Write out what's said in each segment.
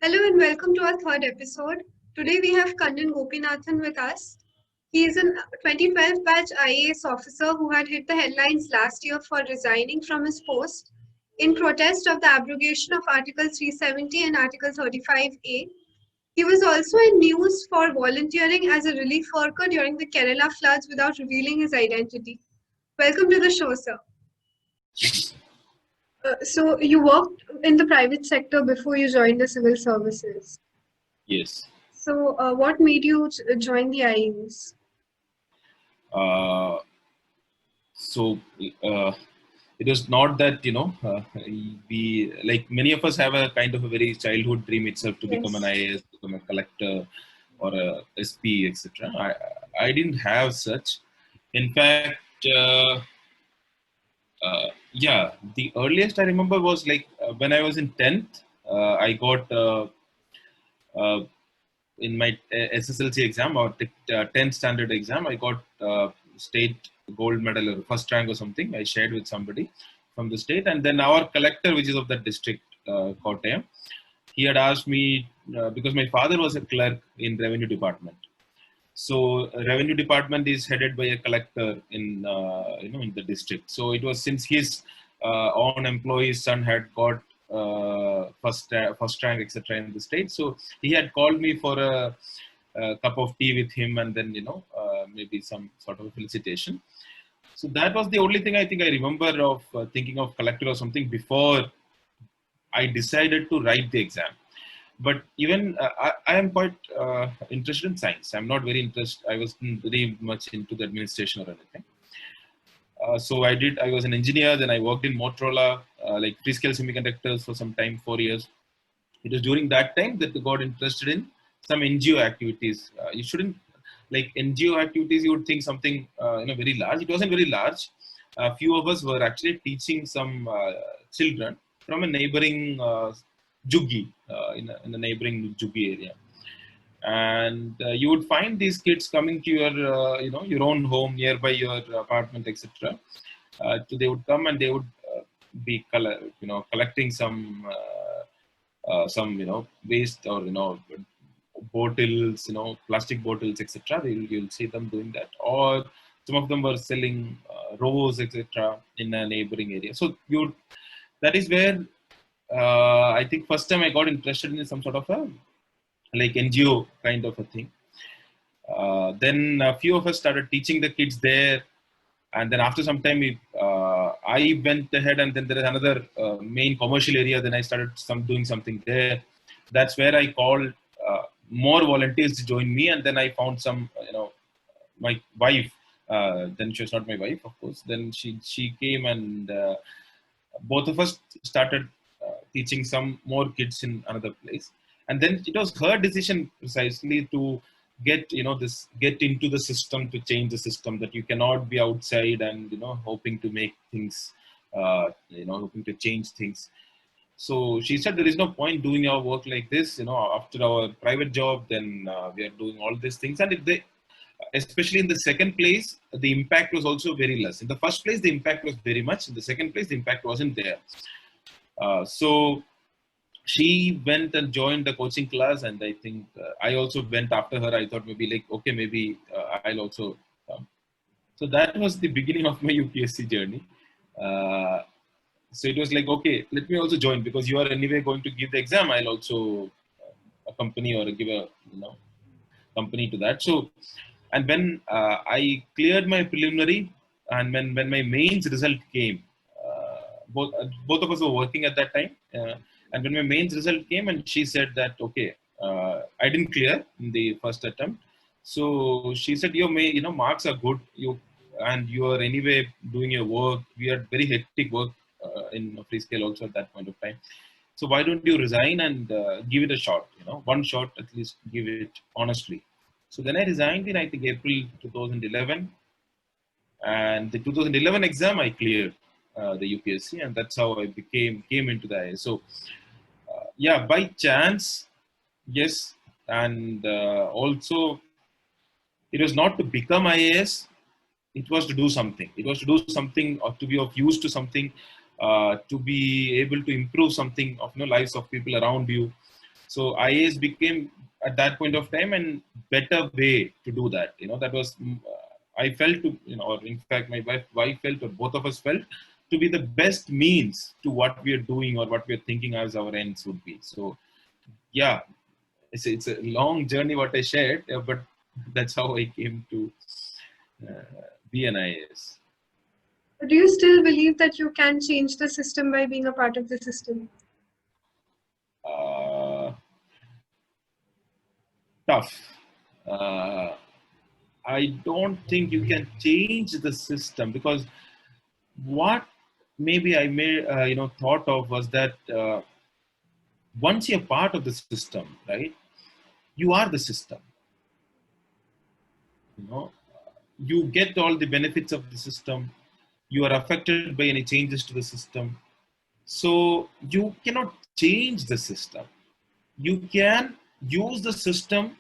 Hello and welcome to our third episode. Today we have Kannan Gopinathan with us. He is a 2012 batch IAS officer who had hit the headlines last year for resigning from his post in protest of the abrogation of Article 370 and Article 35A. He was also in news for volunteering as a relief worker during the Kerala floods without revealing his identity. Welcome to the show, sir. So you worked in the private sector before you joined the civil services. Yes. So, what made you join the IAS? Uh, so it was not that we like many of us have a kind of a very childhood dream itself to become an Yes. IAS, become a collector, or a SP, etc. I didn't have such. In fact, yeah, the earliest I remember was like when I was in 10th. I got uh, in my SSLC exam or 10th standard exam, I got state gold medal or first rank or something. I shared with somebody from the state, and then our collector, which is of that district, Kottayam, he had asked me because my father was a clerk in revenue department. So revenue department is headed by a collector in the district. So it was since his own employee's son had got first rank etc. in the state. So he had called me for a cup of tea with him, and then maybe some sort of a felicitation. So that was the only thing I think I remember of thinking of collector or something before I decided to write the exam. But even I am quite interested in science. I'm not very interested. I wasn't very much into the administration or anything. So I was an engineer. Then I worked in Motorola, like Freescale Semiconductors for some time, 4 years. It was during that time that I got interested in some NGO activities. You shouldn't like NGO activities. You would think something very large. It wasn't very large. A few of us were actually teaching some children from a neighboring Juggi in a neighboring Juggi area, and you would find these kids coming to your own home nearby your apartment, etc. So they would come and they would be collecting some waste or bottles, plastic bottles, etc. You'll see them doing that, or some of them were selling rose, etc. in a neighboring area. So that is where I think first time I got interested in some sort of a like NGO kind of a thing. Then a few of us started teaching the kids there, and then after some time I went ahead, and then there is another main commercial area. Then I started doing something there. That's where I called more volunteers to join me, and then I found some my wife. Then she was not my wife, of course. Then she came, and both of us started teaching some more kids in another place. And then it was her decision precisely to get into the system, to change the system, that you cannot be outside and hoping to make things hoping to change things. So she said there is no point doing our work like this, after our private job. Then we are doing all these things, and if they, especially in the second place, the impact was also very less. In the first place, the impact was very much. In the second place, the impact wasn't there. So she went and joined the coaching class, and I think I also went after her. I thought maybe I'll also come. So that was the beginning of my UPSC journey. So it was like, okay, let me also join, because you are anyway going to give the exam. I'll also accompany or give a company to that. So, and when I cleared my preliminary, and when my mains result came, both of us were working at that time. And when my mains result came, and she said that, okay, I didn't clear in the first attempt. So she said, marks are good. And you are anyway doing your work. We had very hectic work in Freescale also at that point of time. So why don't you resign and give it a shot? One shot at least, give it honestly. So then I resigned in, I think, April 2011, and the 2011 exam I cleared the UPSC, and that's how I came into the IAS. So yeah, by chance, yes, and also it was not to become IAS. It was to do something. It was to do something, or to be of use to something, to be able to improve something of lives of people around you. So IAS became at that point of time and better way to do that. That was I felt to, or in fact my wife felt, or both of us felt, to be the best means to what we are doing or what we are thinking as our ends would be. So yeah, it's a long journey what I shared, but that's how I came to be an IAS. Do you still believe that you can change the system by being a part of the system? Tough. Uh, I don't think you can change the system, because what maybe I may thought of was that once you're part of the system, right, you are the system. You know, you get all the benefits of the system. You are affected by any changes to the system. So you cannot change the system. You can use the system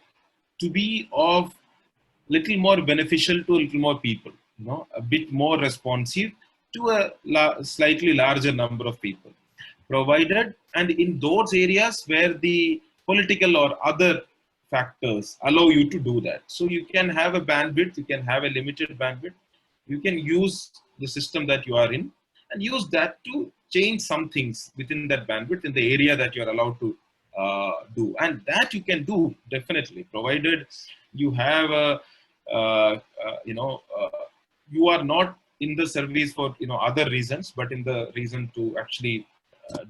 to be of little more beneficial to a little more people, a bit more responsive to a slightly larger number of people, provided, and in those areas where the political or other factors allow you to do that. So you can have a bandwidth, you can have a limited bandwidth, you can use the system that you are in and use that to change some things within that bandwidth in the area that you are allowed to do. And that you can do definitely, provided you have a, you are not in the service for other reasons, but in the reason to actually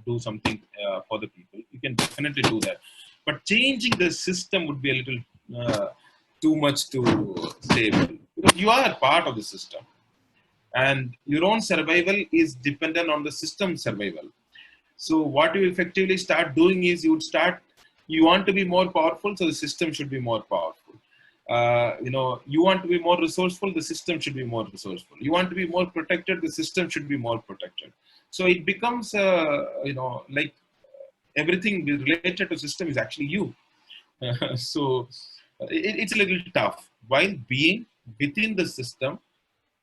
do something for the people. You can definitely do that, but changing the system would be a little too much to say, because you are part of the system and your own survival is dependent on the system's survival. So what you effectively start doing is you want to be more powerful, so the system should be more powerful. You want to be more resourceful, the system should be more resourceful. You want to be more protected, the system should be more protected. So it becomes, like everything related to system is actually you. So it's a little tough while being within the system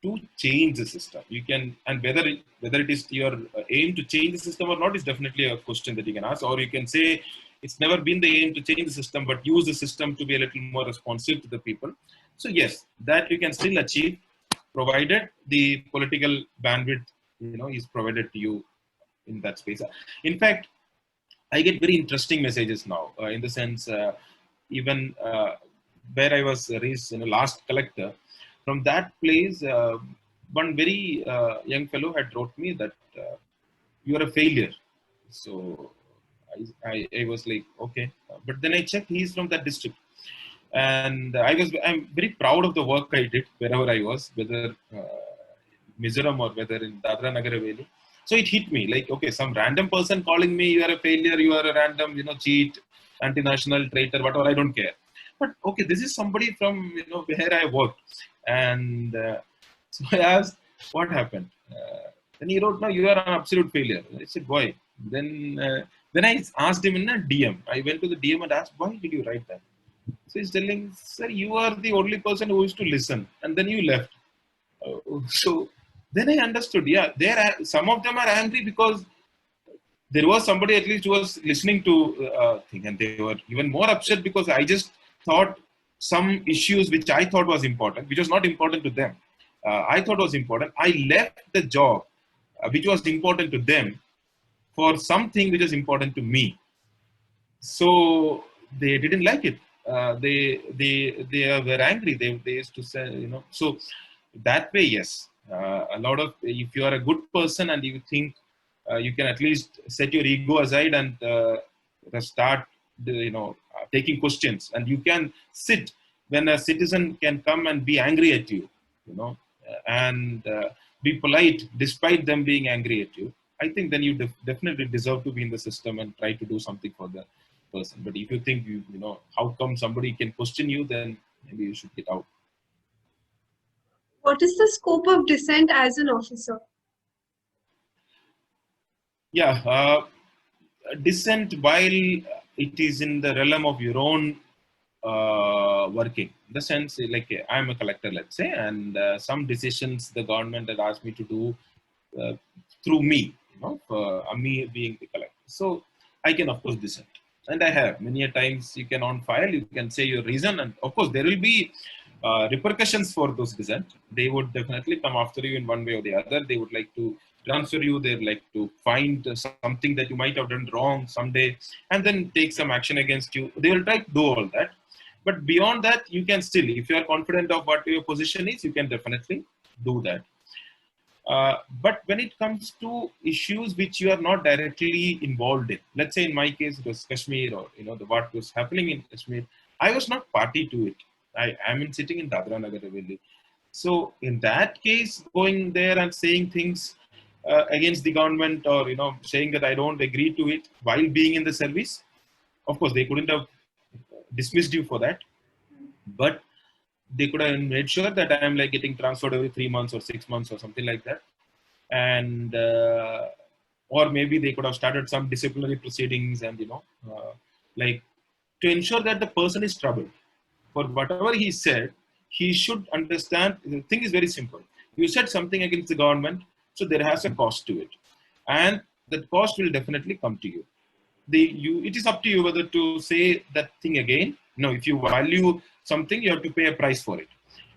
to change the system. You can, and whether it is your aim to change the system or not is definitely a question that you can ask. Or you can say it's never been the aim to change the system, but use the system to be a little more responsive to the people. So yes, that you can still achieve, provided the political bandwidth is provided to you in that space. In fact, I get very interesting messages now, in the sense, even where I was raised, last collector. From that place, one very young fellow had wrote me that you are a failure. So I was like, okay. But then I checked, he's from that district. And I'm very proud of the work I did wherever I was, whether Mizoram or whether in Dadra Nagar Haveli. So it hit me like, okay, some random person calling me, you are a failure, you are a random, cheat, anti-national, traitor, whatever, I don't care. But okay, this is somebody from, where I worked. And so I asked, what happened? Then he wrote, no, you are an absolute failure. I said, why? Then I asked him in a DM. I went to the DM and asked, why did you write that? So he's telling, sir, you are the only person who used to listen. And then you left. So then I understood, yeah, some of them are angry because there was somebody at least who was listening to thing, and they were even more upset because I just thought some issues which I thought was important, which was not important to them. I thought was important. I left the job, which was important to them, for something which is important to me. So they didn't like it. They were angry. They used to say, so that way, yes. A lot of, if you are a good person and you think you can at least set your ego aside and start, taking questions, and you can sit when a citizen can come and be angry at you, and be polite despite them being angry at you. I think then you definitely deserve to be in the system and try to do something for the person. But if you think how come somebody can question you, then maybe you should get out. What is the scope of dissent as an officer? Yeah, dissent, while it is in the realm of your own working, in the sense, like I'm a collector, let's say, and some decisions the government had asked me to do through me, for me being the collector. So I can of course dissent. And I have many a times. You can on file, you can say your reason, and of course there will be repercussions for those dissent. They would definitely come after you in one way or the other. They would like to transfer you. They'd like to find something that you might have done wrong someday, and then take some action against you. They will try to do all that. But beyond that, you can still, if you are confident of what your position is, you can definitely do that. But when it comes to issues which you are not directly involved in, let's say in my case it was Kashmir, or the what was happening in Kashmir, I was not party to it. I'm sitting in Dadra Nagar Haveli. So in that case, going there and saying things against the government, or saying that I don't agree to it while being in the service, of course they couldn't have dismissed you for that, but they could have made sure that I am like getting transferred every 3 months or 6 months or something like that. And or maybe they could have started some disciplinary proceedings, and like, to ensure that the person is troubled for whatever he said. He should understand the thing is very simple. You said something against the government, so there has a cost to it, and that cost will definitely come to you. It is up to you whether to say that thing again. If you value something, you have to pay a price for it.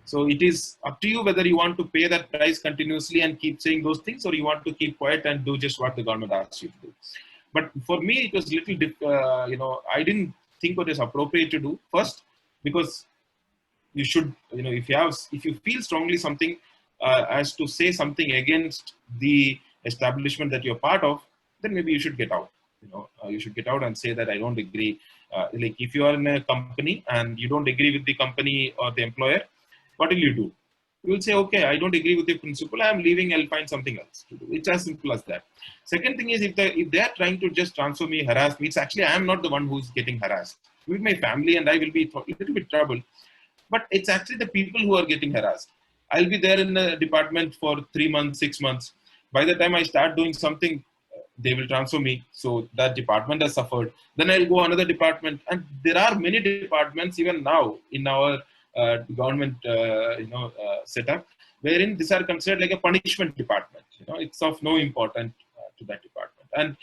So it is up to you whether you want to pay that price continuously and keep saying those things, or you want to keep quiet and do just what the government asks you to do. But for me, it was little, I didn't think what is appropriate to do first, because you should, if you feel strongly something as to say something against the establishment that you're part of, then maybe you should get out. You should get out and say that I don't agree. Like, if you are in a company and you don't agree with the company or the employer, what will you do? You will say, okay, I don't agree with the principle, I'm leaving, I'll find something else to do. It's as simple as that. Second thing is, if they are trying to just transfer me, harass me, it's actually, I am not the one who's getting harassed. With my family, and I will be a little bit troubled. But it's actually the people who are getting harassed. I'll be there in the department for 3 months, 6 months. By the time I start doing something, they will transfer me. So that department has suffered. Then I'll go another department. And there are many departments even now in our government, setup, wherein these are considered like a punishment department. It's of no importance to that department. And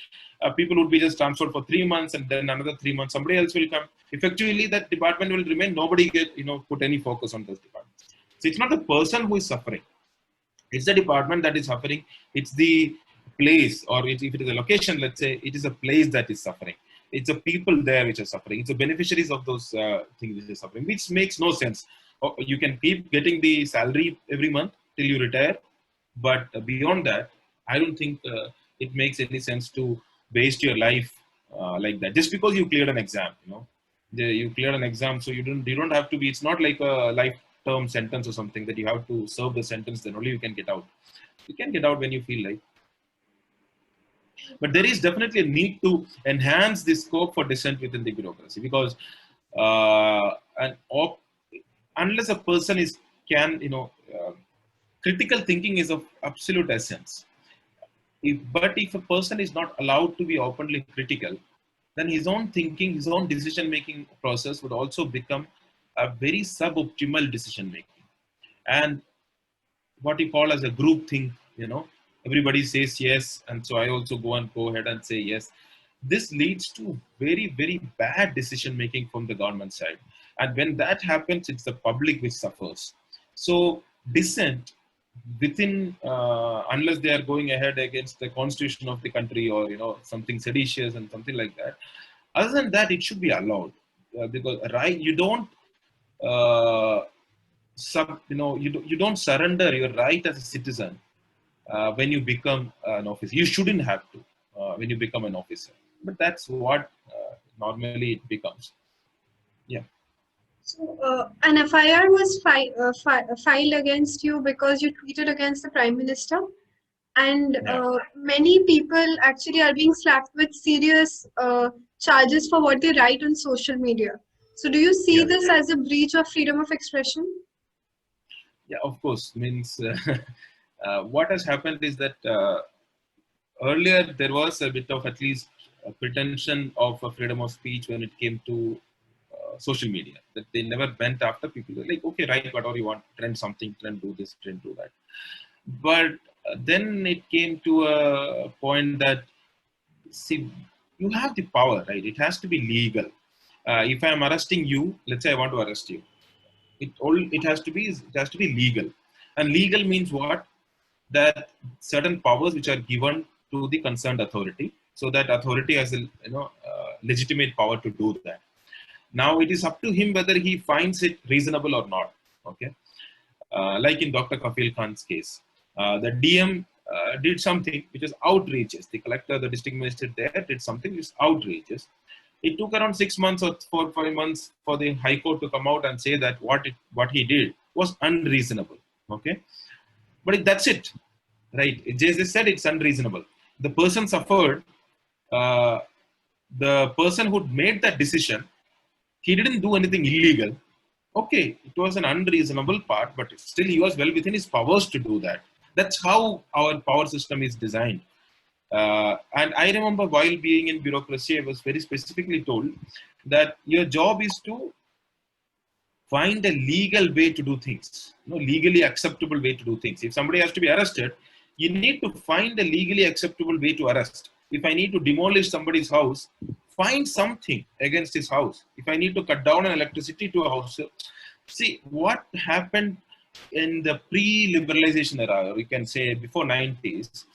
people would be just transferred for 3 months, and then another 3 months, somebody else will come. Effectively, that department will remain. Nobody get, put any focus on this department. So it's not the person who is suffering. It's the department that is suffering. It's the place, or if it is a location, let's say, it is a place that is suffering. It's the people there which are suffering. It's the beneficiaries of those things which are suffering, which makes no sense. You can keep getting the salary every month till you retire, but beyond that, I don't think it makes any sense to waste your life like that just because you cleared an exam. You cleared an exam, so you don't have to be. It's not like a life-term sentence or something that you have to serve the sentence, then only you can get out. You can get out when you feel like. But there is definitely a need to enhance the scope for dissent within the bureaucracy, because unless a person critical thinking is of absolute essence. But if a person is not allowed to be openly critical, then his own thinking, his own decision-making process would also become a very suboptimal decision-making. And what you call as a group think, everybody says yes, and so I also go ahead and say yes. This leads to very, very bad decision-making from the government side. And when that happens, it's the public which suffers. So dissent within, unless they are going ahead against the constitution of the country, or something seditious and something like that, other than that, it should be allowed, because you don't you don't surrender your right as a citizen when you become an officer. You shouldn't have to when you become an officer, but that's what normally it becomes. Yeah. So an FIR was filed against you because you tweeted against the Prime Minister, and Yeah. many people actually are being slapped with serious charges for what they write on social media. So do you see Yeah. this as a breach of freedom of expression? Yeah, of course. Means what has happened is that earlier there was a bit of at least a pretension of a freedom of speech when it came to social media. That they never went after people. Like, okay, write whatever you want, trend something, trend do this, trend do that. But then it came to a point that, see, you have the power, right? It has to be legal. If I am arresting you, let's say I want to arrest you, it has to be legal. And legal means what? That certain powers which are given to the concerned authority, so that authority has a legitimate power to do that. Now it is up to him whether he finds it reasonable or not. Okay, like in Dr. Kafil Khan's case, the DM did something which is outrageous. The collector, the district minister there did something which is outrageous. It took around 6 months or 4 5 months for the High Court to come out and say that what he did was unreasonable. Okay, but that's it, right? They said it's unreasonable. The person suffered. Uh, the person who made that decision, he didn't do anything illegal. Okay, it was an unreasonable part, but still he was well within his powers to do that. That's how our power system is designed. And I remember while being in bureaucracy, I was very specifically told that your job is to find a legal way to do things, legally acceptable way to do things. If somebody has to be arrested, you need to find a legally acceptable way to arrest. If I need to demolish somebody's house, find something against his house. If I need to cut down an electricity to a house, see what happened in the pre-liberalization era, we can say before 90s,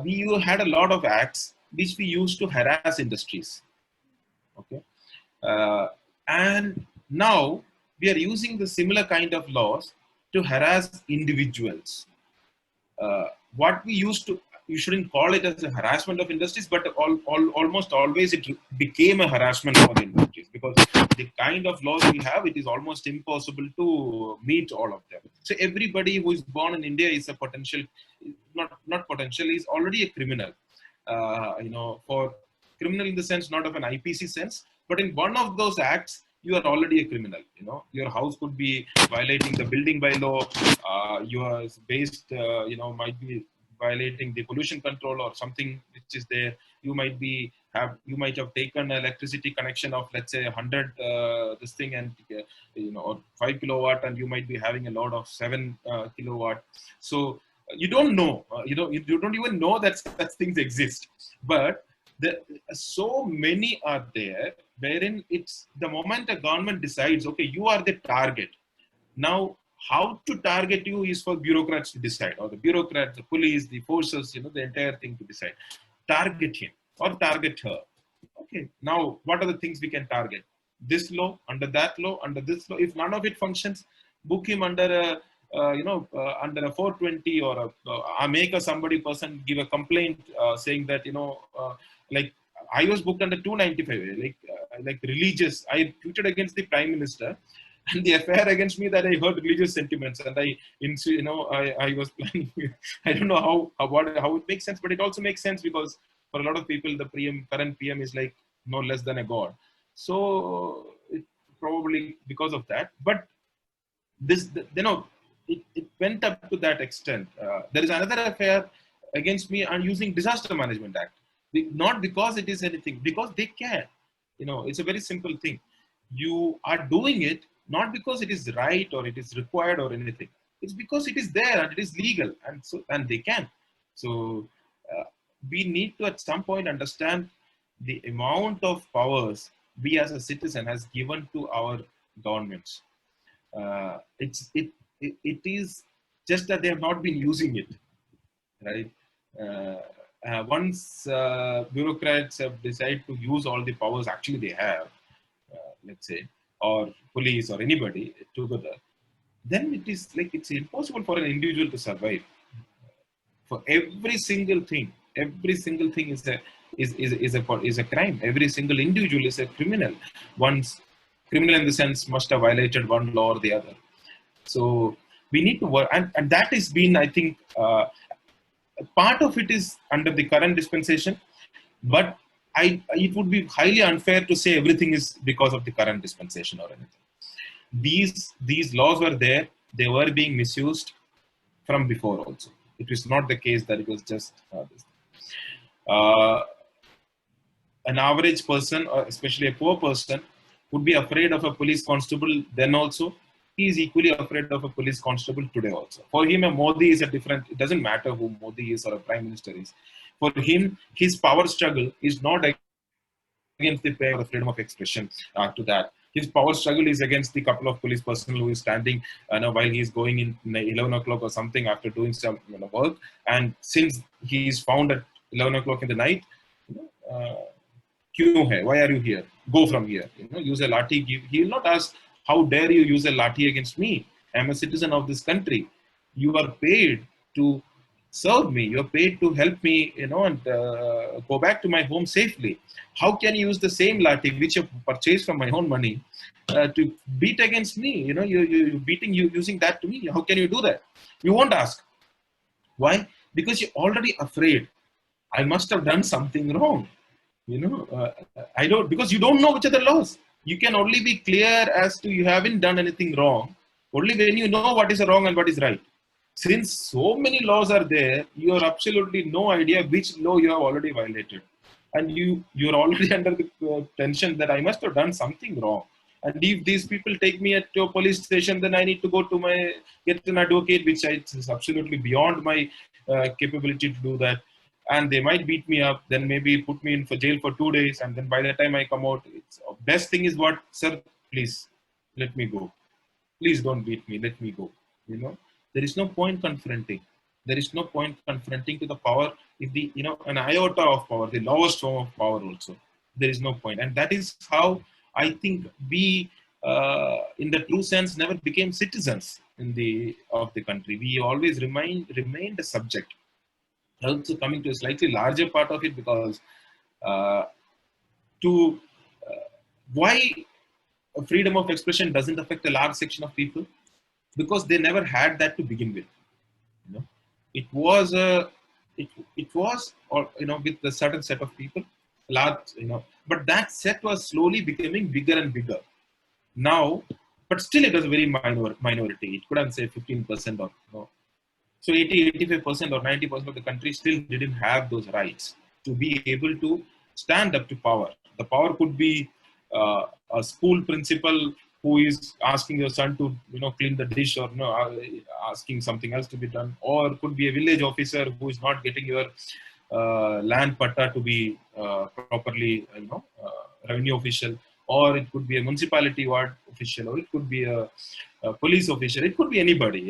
we had a lot of acts which we used to harass industries. Okay, and now we are using the similar kind of laws to harass individuals. What we used to, you shouldn't call it as a harassment of industries, but almost always it became a harassment for the industries, because the kind of laws we have, it is almost impossible to meet all of them. So everybody who is born in India is a potential, not potential, is already a criminal. For criminal in the sense, not of an IPC sense, but in one of those acts, you are already a criminal. Your house could be violating the building by law. Your based, might be violating the pollution control or something which is there. You might have taken an electricity connection of, let's say, 100 this thing, and or 5 kilowatt, and you might be having a load of 7 kilowatt. So you don't know, you don't even know that such things exist. But so many are there, wherein it's the moment a government decides, okay, you are the target. Now, how to target you is for bureaucrats to decide, or the bureaucrats, the police, the forces, the entire thing to decide. Target him or target her. Okay, now what are the things we can target? This law, under that law, under this law. If none of it functions, book him under a under a 420, or make a somebody person give a complaint saying that like I was booked under 295, like religious. I tweeted against the Prime Minister, and the affair against me that I heard religious sentiments, and I was planning. I don't know how it makes sense, but it also makes sense because for a lot of people, the current PM is like no less than a god. So it probably because of that, but this, it went up to that extent. There is another affair against me on using Disaster Management Act. Not because it is anything, because they can. It's a very simple thing. You are doing it not because it is right or it is required or anything. It's because it is there and it is legal, and they can. So we need to at some point understand the amount of powers we as a citizen has given to our governments. It is just that they have not been using it, right? Once bureaucrats have decided to use all the powers actually they have, let's say, or police or anybody together, then it's impossible for an individual to survive. For every single thing is a crime. Every single individual is a criminal. One's criminal in the sense must have violated one law or the other. So we need to work, and that has been, I think, part of it is under the current dispensation, but it would be highly unfair to say everything is because of the current dispensation or anything. These laws were there; they were being misused from before also. It was not the case that it was just this. An average person, or especially a poor person, would be afraid of a police constable then also. He is equally afraid of a police constable today also. For him, a Modi is a different, it doesn't matter who Modi is or a prime minister is. For him, his power struggle is not against the freedom of expression to that. His power struggle is against the couple of police personnel who is standing while he is going in 11 o'clock or something after doing some work. And since he is found at 11 o'clock in the night, why are you here? Go from here. Use a lathi. He will not ask, how dare you use a lathi against me? I am a citizen of this country. You are paid to serve me. You are paid to help me, and go back to my home safely. How can you use the same lathi which you purchased from my own money to beat against me? You're beating you using that to me. How can you do that? You won't ask. Why? Because you're already afraid. I must have done something wrong. I don't, because you don't know which are the laws. You can only be clear as to you haven't done anything wrong only when you know what is wrong and what is right. Since so many laws are there, you have absolutely no idea which law you have already violated. And you're already under the tension that I must have done something wrong. And if these people take me to a police station, then I need to go to get an advocate, which is absolutely beyond my capability to do that. And they might beat me up, then maybe put me in for jail for 2 days. And then by the time I come out, best thing is what, sir, please let me go. Please don't beat me, let me go. There is no point confronting. There is no point confronting to the power if an iota of power, the lowest form of power also. There is no point. And that is how I think we, in the true sense, never became citizens of the country. We always remained a subject. Also coming to a slightly larger part of it, because why freedom of expression doesn't affect a large section of people? Because they never had that to begin with. It was with a certain set of people, large, but that set was slowly becoming bigger and bigger. Now, but still it was a very minority. It couldn't say 15% or so 85% or 90% of the country still didn't have those rights to be able to stand up to power. The power could be a school principal who is asking your son to clean the dish, or asking something else to be done, or could be a village officer who is not getting your land patta to be properly revenue official, or it could be a municipality ward official, or it could be a police official. It could be anybody,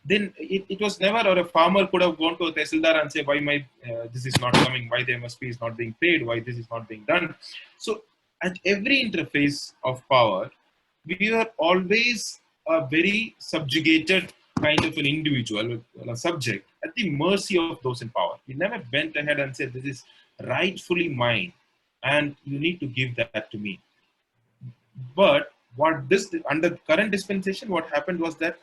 Then it was never, or a farmer could have gone to a tehsildar and say, why this is not coming, why the MSP is not being paid, why this is not being done. So at every interface of power, we were always a very subjugated kind of an individual, a subject, at the mercy of those in power. We never went ahead and said, this is rightfully mine, and you need to give that to me. But under current dispensation, what happened was that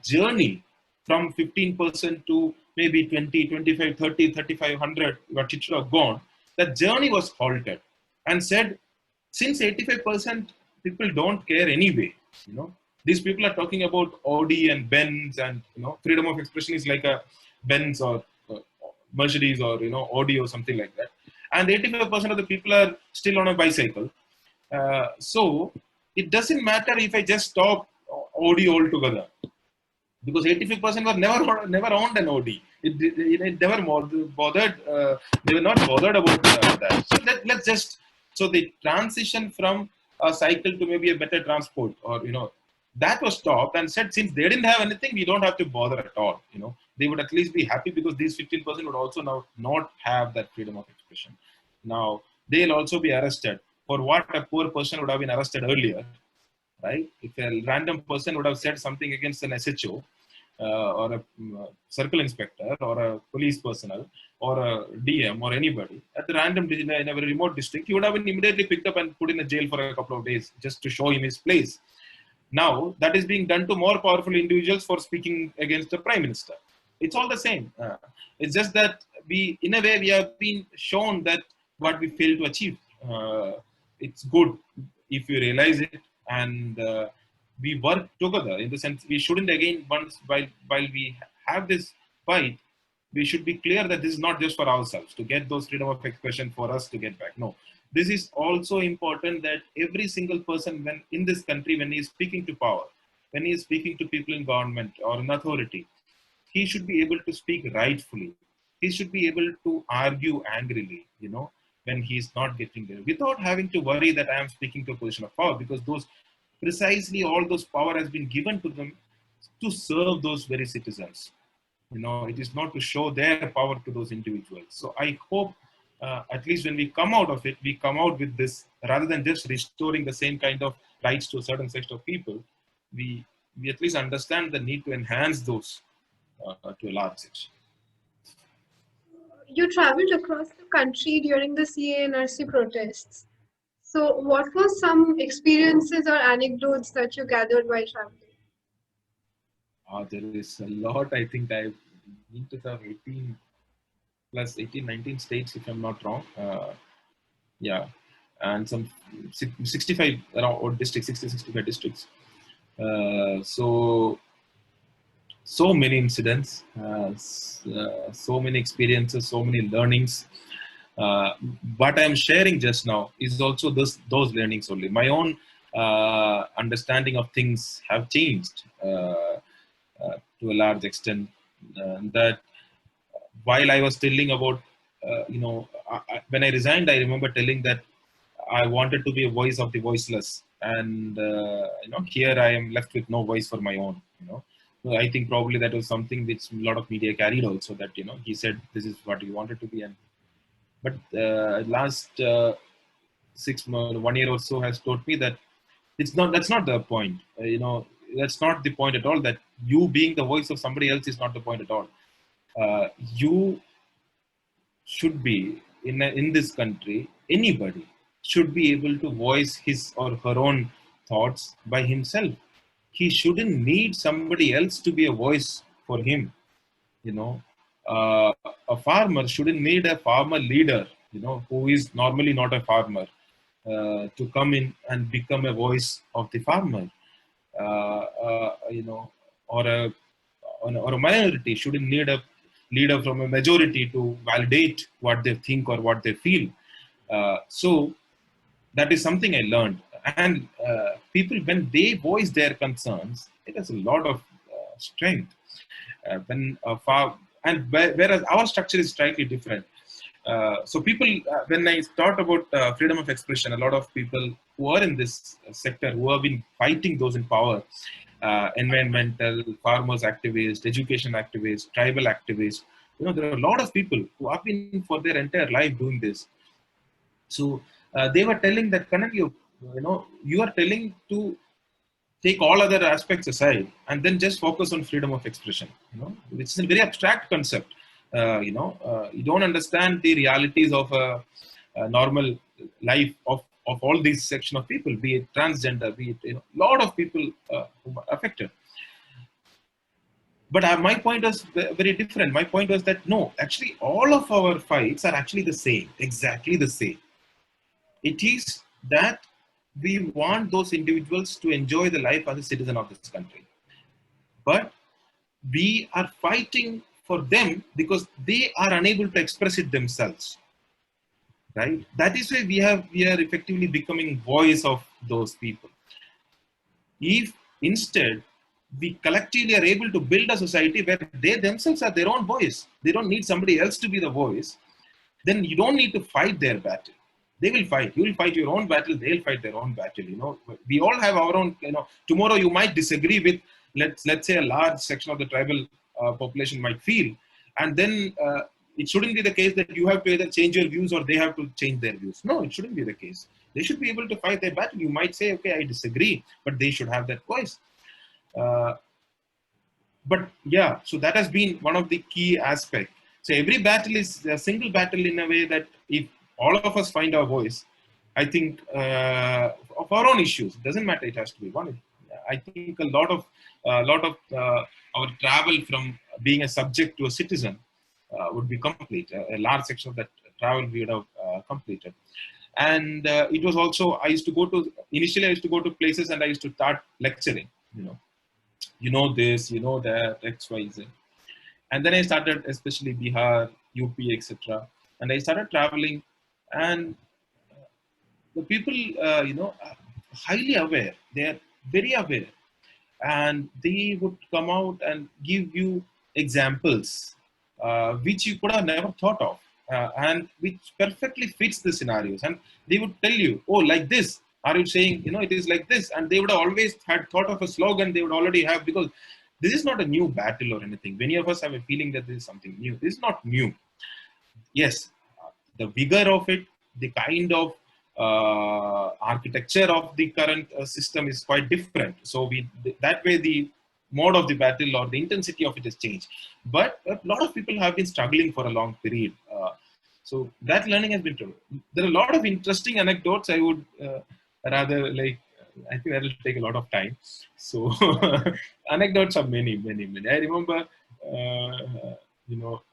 journey from 15% to maybe 20, 25, 30, 3,500, what it should have gone, that journey was halted and said, since 85% people don't care anyway, these people are talking about Audi and Benz, and freedom of expression is like a Benz or Mercedes or Audi or something like that, and 85% of the people are still on a bicycle. So it doesn't matter if I just stop Audi altogether, because 85% were never owned an Audi. It never bothered. They were not bothered about that. So let's just, so the transition from a cycle to maybe a better transport, or that was stopped, and said, since they didn't have anything, we don't have to bother at all. They would at least be happy, because these 15% would also now not have that freedom of expression. Now they'll also be arrested for what a poor person would have been arrested earlier, right? If a random person would have said something against an SHO, or a circle inspector, or a police personnel, or a DM, or anybody at the random in a very remote district, he would have been immediately picked up and put in a jail for a couple of days just to show him his place. Now that is being done to more powerful individuals for speaking against the prime minister. It's all the same. It's just that in a way, we have been shown that what we failed to achieve. It's good if you realize it, and we work together, in the sense we shouldn't, again, once while we have this fight, we should be clear that this is not just for ourselves to get those freedom of expression for us to get back. No, this is also important that every single person, when in this country, when he is speaking to power, when he is speaking to people in government or in authority, he should be able to speak rightfully. He should be able to argue angrily, when he's not getting there, without having to worry that I am speaking to a position of power, because those precisely all those power has been given to them to serve those very citizens. It is not to show their power to those individuals. So I hope at least when we come out of it, we come out with this, rather than just restoring the same kind of rights to a certain section of people, we at least understand the need to enhance those to a large section. You traveled across the country during the CAA-NRC protests. So, what were some experiences or anecdotes that you gathered while traveling? There is a lot. I think I've been to some 18 plus 18, 19 states, if I'm not wrong. Yeah, and some 65 around districts, 60, 65 districts. So many incidents, so many experiences, so many learnings. What I'm sharing just now is also those learnings only. My own understanding of things have changed to a large extent. That while I was telling about, when I resigned, I remember telling that I wanted to be a voice of the voiceless, and here I am left with no voice for my own. So I think probably that was something which a lot of media carried also. That he said this is what he wanted to be, and but last 6 months, 1 year or so has taught me that it's not. That's not the point. That's not the point at all. That you being the voice of somebody else is not the point at all. You should be in this country, anybody should be able to voice his or her own thoughts by himself. He shouldn't need somebody else to be a voice for him. you know uh, a farmer shouldn't need a farmer leader, who is normally not a farmer, to come in and become a voice of the farmer. uh, or a minority shouldn't need a leader from a majority to validate what they think or what they feel. So that is something I learned. And people, when they voice their concerns, it has a lot of strength. Whereas our structure is slightly different. So people, when I thought about freedom of expression, a lot of people who are in this sector, who have been fighting those in power, environmental, farmers activists, education activists, tribal activists, there are a lot of people who have been for their entire life doing this. So they were telling that, Kannan, you are telling to take all other aspects aside and then just focus on freedom of expression, which is a very abstract concept. You don't understand the realities of a normal life of all these section of people, be it transgender, be it a lot of people who are affected. But my point was very different. My point was that no, actually all of our fights are actually the same, exactly the same. It is that we want those individuals to enjoy the life as a citizen of this country. But we are fighting for them because they are unable to express it themselves. Right? That is why we are effectively becoming voice of those people. If instead we collectively are able to build a society where they themselves are their own voice, they don't need somebody else to be the voice, then you don't need to fight their battle. They will fight. You will fight your own battle. They'll fight their own battle. We all have our own. Tomorrow you might disagree with, let's say, a large section of the tribal population might feel, and then it shouldn't be the case that you have to either change your views or they have to change their views. No, it shouldn't be the case. They should be able to fight their battle. You might say, okay, I disagree, but they should have that voice. But yeah, so that has been one of the key aspects. So every battle is a single battle in a way that if all of us find our voice, I think of our own issues, it doesn't matter, it has to be one. I think a lot of our travel from being a subject to a citizen would be complete. A large section of that travel we would have completed. And it was also, initially I used to go to places and I used to start lecturing, this, that, X, Y, Z. And then I started, especially Bihar, UP, etc. And I started traveling, and the people, are highly aware. They are very aware, and they would come out and give you examples which you could have never thought of. and which perfectly fits the scenarios. And they would tell you, oh, like this. Are you saying, it is like this? And they would have always had thought of a slogan they would already have, because this is not a new battle or anything. Many of us have a feeling that this is something new. This is not new. Yes, the vigor of it, the kind of architecture of the current system is quite different. So that way the mode of the battle or the intensity of it has changed. But a lot of people have been struggling for a long period. So that learning has been true. There are a lot of interesting anecdotes. I would rather like, I think that will take a lot of time. So anecdotes are many, many, many. I remember,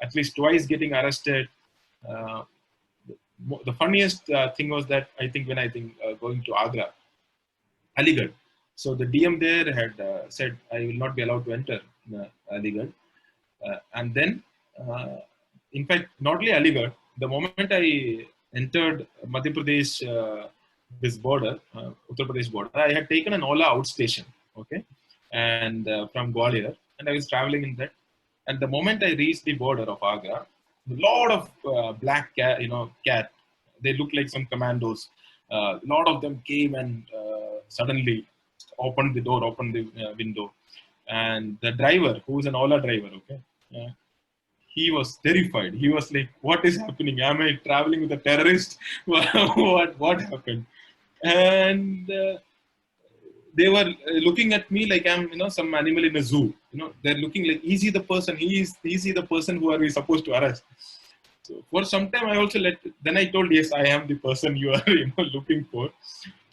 at least twice getting arrested. The funniest thing was that when going to Agra, Aligarh. So the DM there had said I will not be allowed to enter Aligarh, and then in fact not only Aligarh. The moment I entered Madhya Pradesh, this border, Uttar Pradesh border, I had taken an Ola outstation, okay, and from Gwalior, and I was traveling in that. And the moment I reached the border of Agra, a lot of black cat. They look like some commandos. A lot of them came and suddenly opened the door, opened the window, and the driver, who is an Ola driver, okay, he was terrified. He was like, "What is happening? Am I traveling with a terrorist? what happened?" And they were looking at me like I'm, some animal in a zoo. They're looking like, is he the person? Is he the person who are we supposed to arrest? So for some time, I also then I told, yes, I am the person you are, looking for.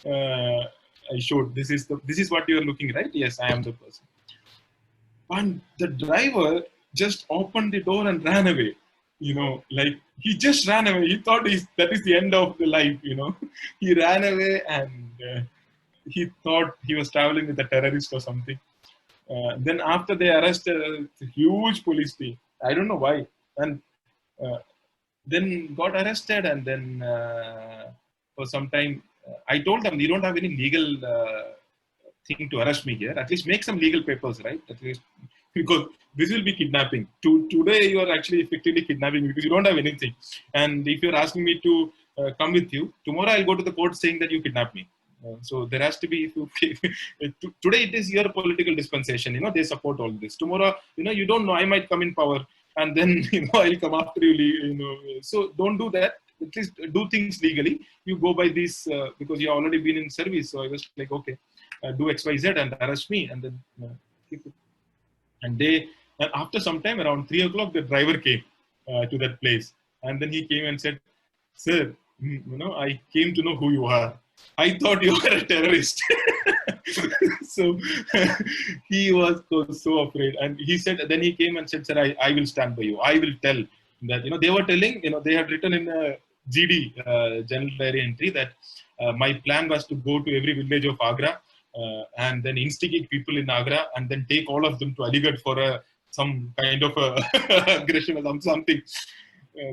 I showed, this is what you are looking, right? Yes, I am the person. And the driver just opened the door and ran away. Like he just ran away. He thought that is the end of the life. He ran away, and he thought he was traveling with a terrorist or something. Then after they arrested a huge police team, I don't know why, and then got arrested, and then for some time I told them, you don't have any legal thing to arrest me here. At least make some legal papers, right? At least, because this will be kidnapping. Today you are actually effectively kidnapping me because you don't have anything. And if you're asking me to come with you, tomorrow I'll go to the court saying that you kidnapped me. So there has to be, today it is your political dispensation, they support all this. Tomorrow, you don't know, I might come in power, and then, I'll come after you, so don't do that. At least do things legally. You go by this, because you already been in service. So I was like, okay, do XYZ and arrest me, and then keep it. And after some time, around 3 o'clock, the driver came to that place, and then he came and said, "Sir, I came to know who you are. I thought you were a terrorist." So he was so afraid, and he said, then he came and said, "Sir, I will stand by you. I will tell that." They were telling, they had written in a GD, General Diary entry, that my plan was to go to every village of Agra and then instigate people in Agra, and then take all of them to Aligarh for some kind of aggression or something.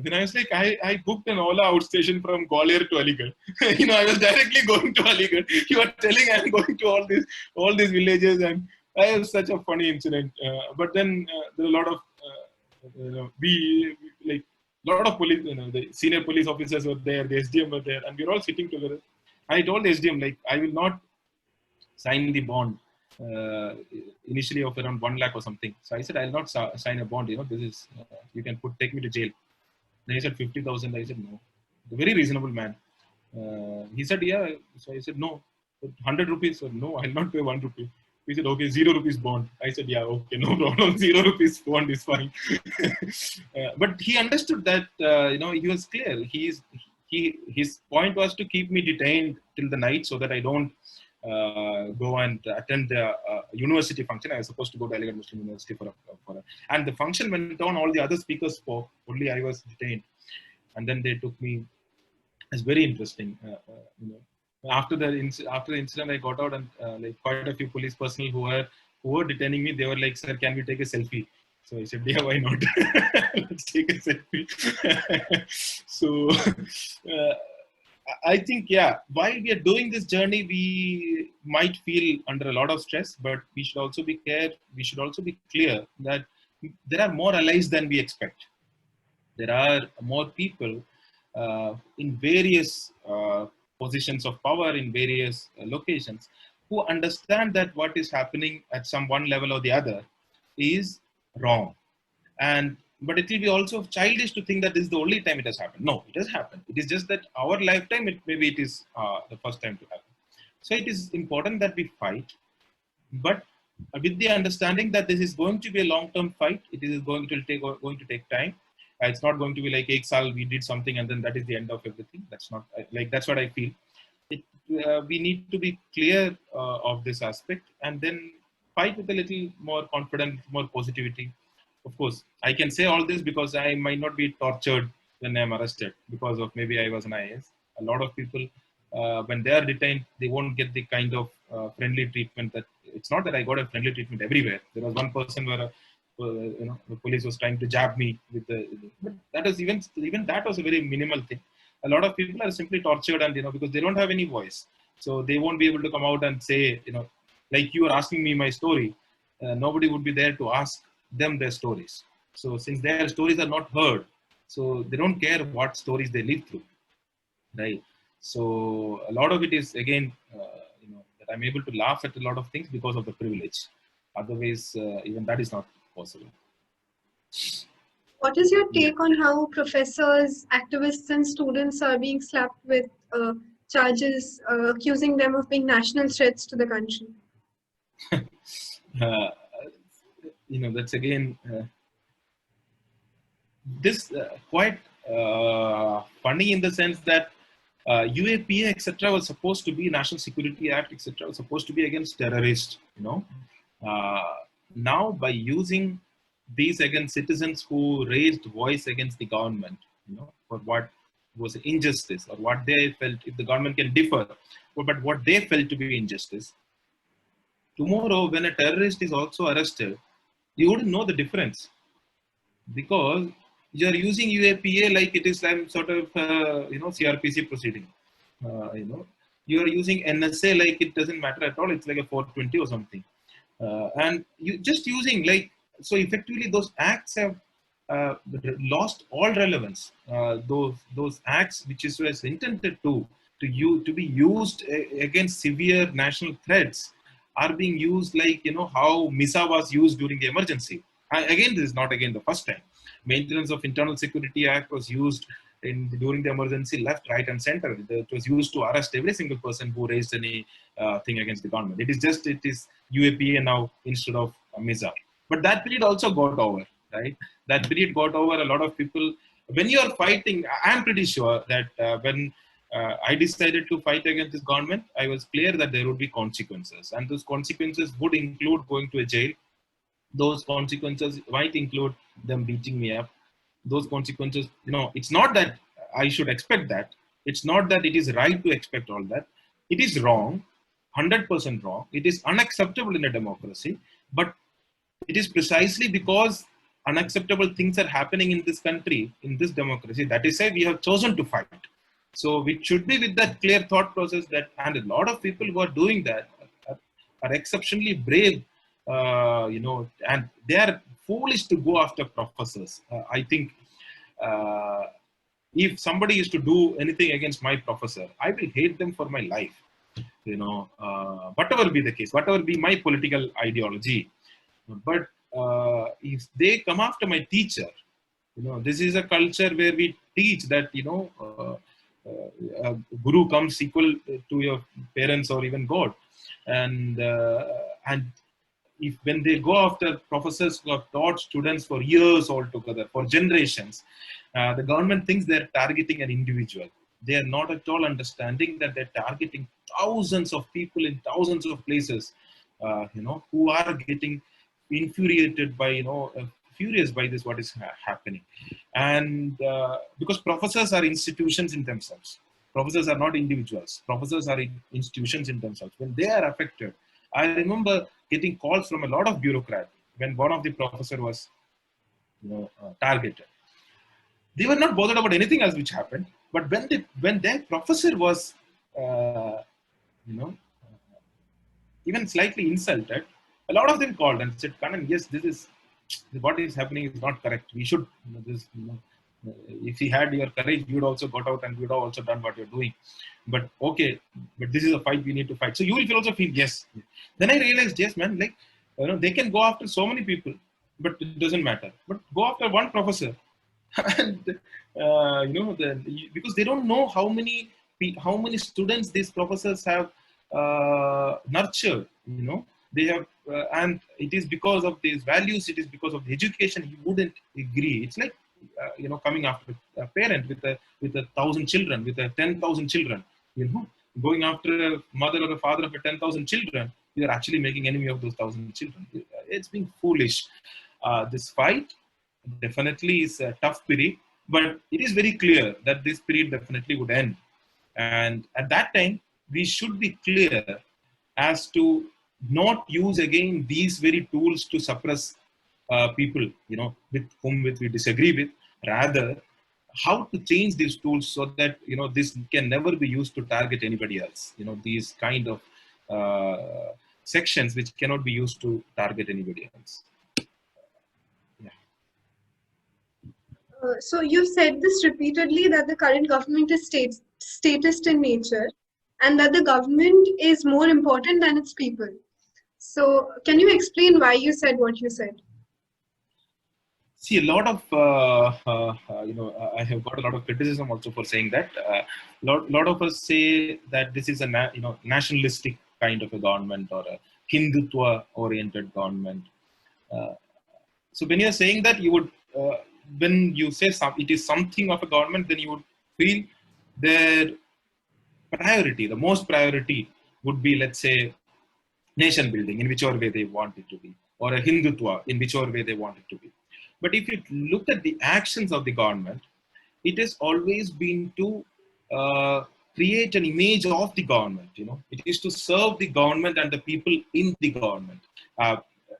Then I was like, I booked an Ola outstation from Gwalior to Aligarh. I was directly going to Aligarh. You are telling I'm going to all these villages, and I have such a funny incident. But then there are a lot of lot of police, the senior police officers were there, the SDM were there, and we were all sitting together. I told the SDM, like, I will not sign the bond initially of around 1 lakh or something. So I said, I'll not sign a bond. This is you can take me to jail. Then he said 50,000. I said no. A very reasonable man. He said yeah. So I said no. 100 rupees. So no, I'll not pay 1 rupee. He said okay, 0 rupees bond. I said yeah, okay, no problem. 0 rupees bond is fine. But he understood that he was clear. His point was to keep me detained till the night so that I don't go and attend the university function. I was supposed to go to Aligarh Muslim University and the function went on. All the other speakers spoke. Only I was detained, and then they took me. It's very interesting. After the incident, I got out, and like quite a few police personnel who were detaining me, they were like, "Sir, can we take a selfie?" So I said, "Yeah, why not? Let's take a selfie." So. I think, yeah, while we are doing this journey, we might feel under a lot of stress, but we should also be clear that there are more allies than we expect. There are more people in various positions of power in various locations who understand that what is happening at some one level or the other is wrong. And but it will be also childish to think that this is the only time it has happened. No, it has happened. It is just that our lifetime, maybe it is the first time to happen. So it is important that we fight, but with the understanding that this is going to be a long-term fight. It is going to take time. It's not going to be like ek saal we did something and then that is the end of everything. That's not like, that's what I feel. It, we need to be clear of this aspect and then fight with a little more confidence, more positivity. Of course, I can say all this because I might not be tortured when I'm arrested because of maybe I was an IAS. A lot of people, when they are detained, they won't get the kind of friendly treatment that. It's not that I got a friendly treatment everywhere. There was one person where the police was trying to jab me with but that was even that was a very minimal thing. A lot of people are simply tortured and because they don't have any voice, so they won't be able to come out and say like you are asking me my story. Nobody would be there to ask them their stories. So since their stories are not heard, so they don't care what stories they live through, right? So a lot of it is again, that I'm able to laugh at a lot of things because of the privilege. Otherwise, even that is not possible. What is your take on how professors, activists, and students are being slapped with charges accusing them of being national threats to the country? uh, that's again this quite funny in the sense that UAPA, etc., was supposed to be National Security Act, etc., was supposed to be against terrorists. Now by using these against citizens who raised voice against the government, for what was injustice or what they felt, if the government can differ, but what they felt to be injustice. Tomorrow, when a terrorist is also arrested, you wouldn't know the difference because you are using UAPA like it is some sort of CRPC proceeding. You are using NSA like it doesn't matter at all. It's like a 420 or something, and you just using like so effectively those acts have lost all relevance. Those acts which was intended to be used against severe national threats are being used like how MISA was used during the emergency. Again, this is not again the first time. Maintenance of Internal Security Act was used during the emergency, left, right, and center. It was used to arrest every single person who raised any thing against the government. It is UAPA now instead of MISA. But that period also got over, right? That period got over. A lot of people, when you are fighting, I'm pretty sure that when I decided to fight against this government, I was clear that there would be consequences, and those consequences would include going to a jail. Those consequences might include them beating me up. Those consequences, it's not that I should expect that. It's not that it is right to expect all that. It is wrong, 100% wrong. It is unacceptable in a democracy. But it is precisely because unacceptable things are happening in this country, in this democracy, that is why we have chosen to fight. So we should be with that clear thought process that, and a lot of people who are doing that are exceptionally brave, and they are foolish to go after professors. I think if somebody is to do anything against my professor, I will hate them for my life. Whatever be the case, whatever be my political ideology. But if they come after my teacher, this is a culture where we teach that, guru comes equal to your parents or even God. And if when they go after professors who have taught students for years altogether, for generations, the government thinks they're targeting an individual. They are not at all understanding that they're targeting thousands of people in thousands of places, who are getting infuriated by, furious by this, what is happening. And because professors are institutions in themselves. Professors are not individuals. Professors are institutions in themselves. When they are affected, I remember getting calls from a lot of bureaucrats when one of the professor was, targeted. They were not bothered about anything else which happened, but when their professor was, uh, you know, even slightly insulted, a lot of them called and said, "Kannan, yes, this is what is happening is not correct. We should, If he had your courage, you would also got out and you would have also done what you're doing. But okay, but this is a fight we need to fight. So you will also feel, yes. Then I realized, yes, man, like, they can go after so many people, but it doesn't matter. But go after one professor, and because they don't know how many students these professors have nurtured. They have, and it is because of these values. It is because of the education. He wouldn't agree. It's like coming after a parent with a 1,000 children, with a 10,000 children. Going after a mother or a father of a 10,000 children, you are actually making enemy of those 1,000 children. It's being foolish. This fight definitely is a tough period, but it is very clear that this period definitely would end. And at that time, we should be clear as to not use again these very tools to suppress people, with whom we disagree with. Rather, how to change these tools so that this can never be used to target anybody else. These kind of sections which cannot be used to target anybody else. So you've said this repeatedly, that the current government is statist in nature, and that the government is more important than its people. So can you explain why you said what you said? See, a lot of I have got a lot of criticism also for saying that. Lot of us say that this is a nationalistic kind of a government, or a Hindutva-oriented government. So when you are saying that, you would, when you say it is something of a government, then you would feel their priority, the most priority would be, let's say, nation building in whichever way they want it to be, or a Hindutva in whichever way they want it to be. But if you look at the actions of the government, it has always been to create an image of the government. It is to serve the government and the people in the government.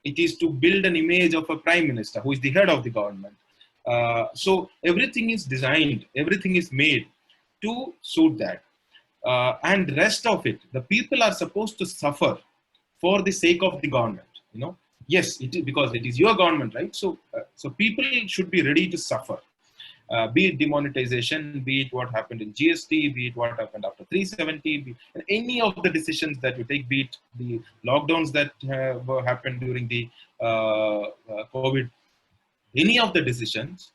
It is to build an image of a prime minister who is the head of the government. So everything is designed, everything is made to suit that. And rest of it, the people are supposed to suffer for the sake of the government. Yes, it is, because it is your government, right? So people should be ready to suffer. Be it demonetization, be it what happened in GST, be it what happened after 370, any of the decisions that you take, be it the lockdowns that happened during the COVID, any of the decisions,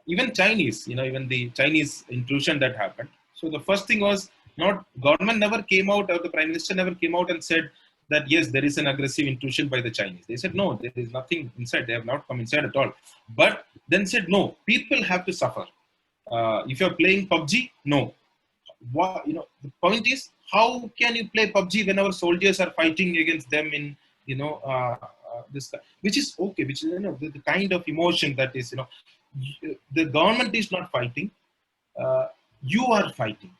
even Chinese, even the Chinese intrusion that happened. So the first thing was, not government never came out, or the prime minister never came out and said that yes, there is an aggressive intrusion by the Chinese. They said no, there is nothing inside. They have not come inside at all. But then said no, people have to suffer. If you're playing PUBG, no. The point is, how can you play PUBG when our soldiers are fighting against them in this, which is okay, which is the kind of emotion that is the government is not fighting, you are fighting,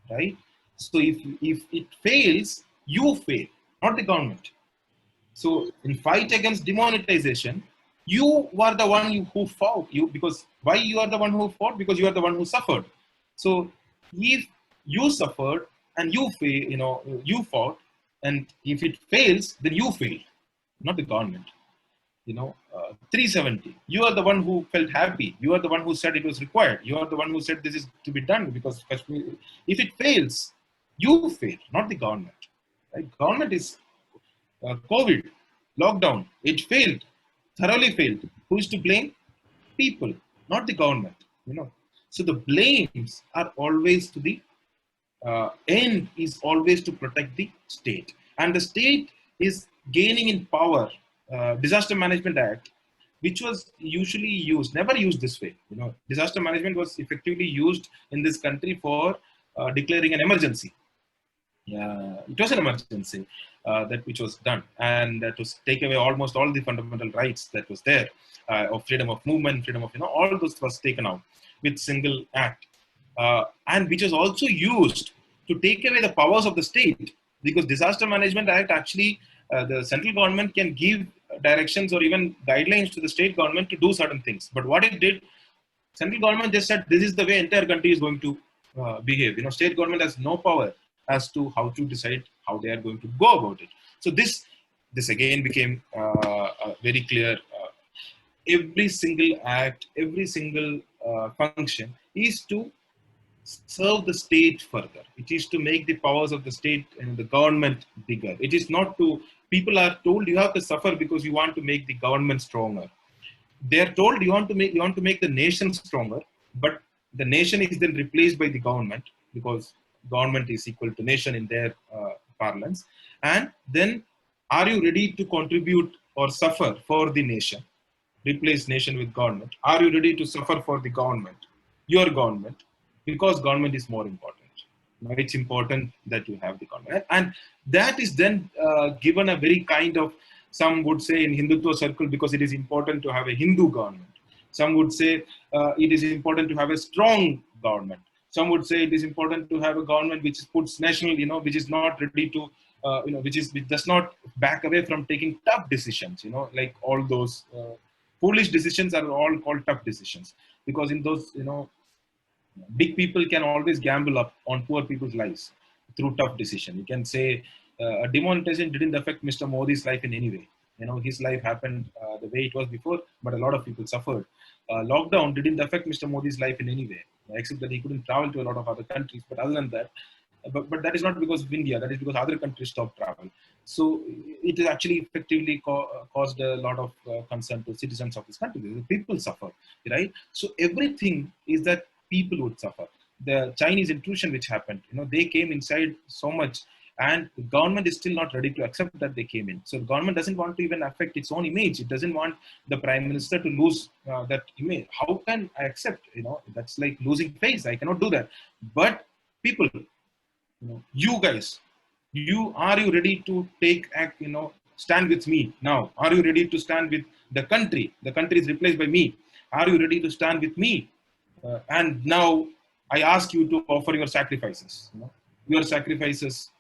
right? So if it fails, you fail, not the government. So in fight against demonetization, you are the one who fought. Because why you are the one who fought? Because you are the one who suffered. So if you suffered and you fought, and if it fails, then you failed, not the government. 370. You are the one who felt happy. You are the one who said it was required. You are the one who said this is to be done because Kashmir. If it fails, you fail, not the government. Right? Government is COVID, lockdown. It failed, thoroughly failed. Who is to blame? People, not the government. So the blames are always to the end is always to protect the state, and the state is gaining in power. Disaster Management Act, which was usually used, never used this way. Disaster management was effectively used in this country for declaring an emergency. It was an emergency that which was done, and to take away almost all the fundamental rights that was there, of freedom of movement, freedom of all those was taken out with single act, and which was also used to take away the powers of the state, because Disaster Management Act actually, the central government can give directions or even guidelines to the state government to do certain things. But what it did, central government just said this is the way entire country is going to behave. State government has no power as to how to decide how they are going to go about it. So this again became very clear. Every single act, every single function is to serve the state further. It is to make the powers of the state and the government bigger. It is not to, people are told you have to suffer because you want to make the government stronger. They're told you want to make the nation stronger, but the nation is then replaced by the government because government is equal to nation in their parlance. And then, are you ready to contribute or suffer for the nation? Replace nation with government. Are you ready to suffer for the government, your government, because government is more important? It's important that you have the government, and that is then given a very kind of, some would say in Hindutva circle, because it is important to have a Hindu government. Some would say it is important to have a strong government. Some would say it is important to have a government which puts national, which is not ready to, which does not back away from taking tough decisions. Like all those foolish decisions are all called tough decisions, because in those, big people can always gamble up on poor people's lives through tough decision. You can say a demonetization didn't affect Mr. Modi's life in any way. His life happened the way it was before, but a lot of people suffered. Lockdown didn't affect Mr. Modi's life in any way, except that he couldn't travel to a lot of other countries. But other than that, but that is not because of India. That is because other countries stopped travel. So it has actually effectively caused a lot of concern to citizens of this country. The people suffer, right? So everything is that people would suffer. The Chinese intrusion which happened, they came inside so much, and the government is still not ready to accept that they came in. So the government doesn't want to even affect its own image. It doesn't want the prime minister to lose that image. How can I accept? That's like losing face. I cannot do that. But people, you guys, are you ready to stand with me now? Are you ready to stand with the country? The country is replaced by me. Are you ready to stand with me? And now I ask you to offer your sacrifices. Your sacrifices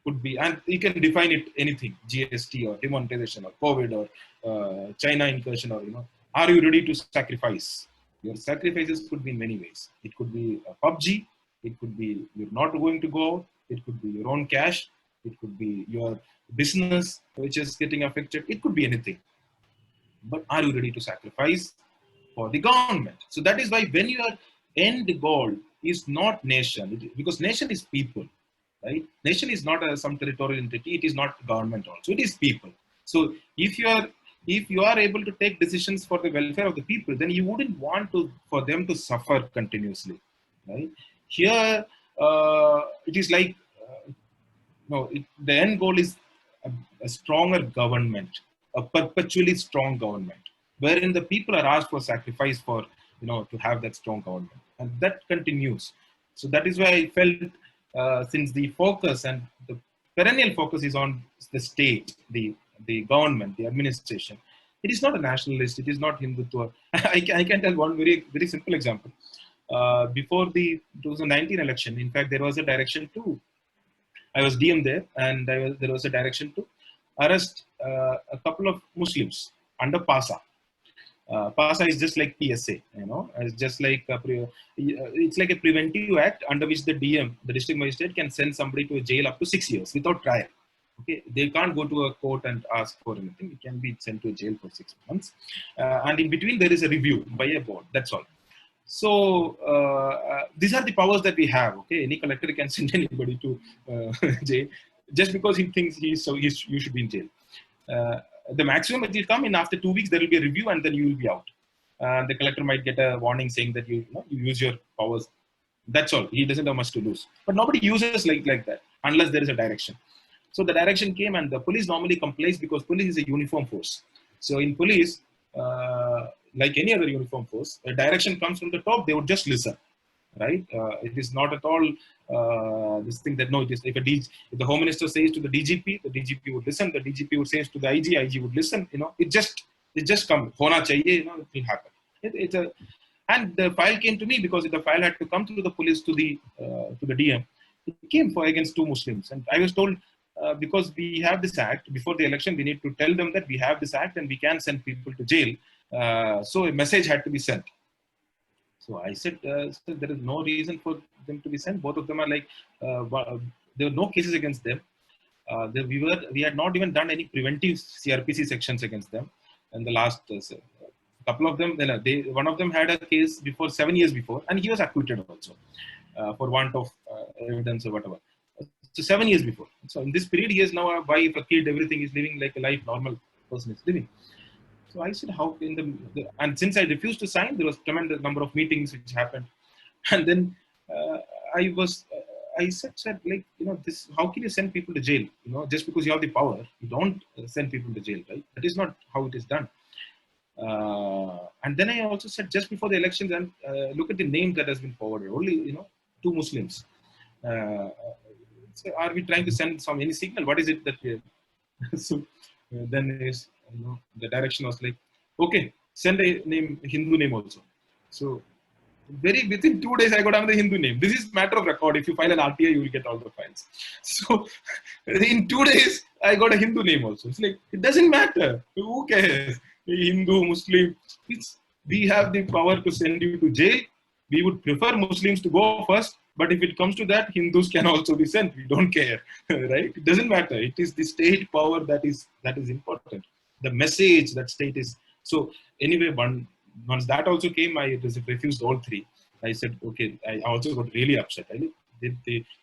could be, and you can define it anything, GST or demonetization or COVID or China incursion, or, are you ready to sacrifice? Your sacrifices could be in many ways. It could be a PUBG. It could be you're not going to go out. It could be your own cash. It could be your business which is getting affected. It could be anything. But are you ready to sacrifice for the government? So that is why when your end goal is not nation, because nation is people, right? Nation is not some territorial entity. It is not government also. It is people. So if you are able to take decisions for the welfare of the people, then you wouldn't want for them to suffer continuously, right? Here, it is like, the end goal is a stronger government, a perpetually strong government, wherein the people are asked for sacrifice for, to have that strong government. And that continues. So that is why I felt, since the focus and the perennial focus is on the state, the government, the administration, it is not a nationalist, it is not Hindutva. I can tell one very, very simple example. Before the 2019 election, in fact, there was a direction to, I was DM there, and there was a direction to arrest a couple of Muslims under PASA. PASA is just like PSA, it's just like it's like a preventive act under which the DM, the district magistrate, can send somebody to a jail up to 6 years without trial. Okay, they can't go to a court and ask for anything. It can be sent to a jail for 6 months, and in between there is a review by a board. That's all. So these are the powers that we have. Okay, any collector can send anybody to jail just because he thinks you should be in jail. The maximum it will come in after 2 weeks. There will be a review, and then you will be out. The collector might get a warning saying that you use your powers. That's all. He doesn't have much to lose. But nobody uses like that unless there is a direction. So the direction came, and the police normally complies because police is a uniform force. So in police, like any other uniform force, a direction comes from the top, they would just listen, right? It is not at all this thing that, no, it is, if the Home Minister says to the DGP would listen, the DGP would say to the IG would listen, it just comes, hona chahiye, it will happen. And the file came to me because the file had to come through the police to the DM. It came against 2 Muslims, and I was told, because we have this act, before the election, we need to tell them that we have this act and we can send people to jail. So a message had to be sent. So I said, there is no reason for them to be sent. Both of them are like, there were no cases against them. We had not even done any preventive CRPC sections against them in the last Couple of them, one of them had a case before 7 years before, and he was acquitted also for want of evidence or whatever. So 7 years before. So in this period, he has now a wife, a kid, everything is living like a life normal person is living. So I said, how in and since I refused to sign, there was tremendous number of meetings which happened, and then I said like, this, how can you send people to jail? Just because you have the power, you don't send people to jail, right? That is not how it is done. And then I also said, just before the elections, and look at the name that has been forwarded. Only 2 Muslims. So are we trying to send any signal? What is it that we? So then the direction was like, okay, send a name, Hindu name also. So within 2 days I got another Hindu name. This is matter of record. If you file an RTI, you will get all the files. So in 2 days I got a Hindu name also. It's like, it doesn't matter. Who cares? Hindu, Muslim. We have the power to send you to jail. We would prefer Muslims to go first, but if it comes to that, Hindus can also be sent. We don't care, right? It doesn't matter. It is the state power that is important. The message that state is. So anyway, once that also came, I refused all 3. I said, okay. I also got really upset.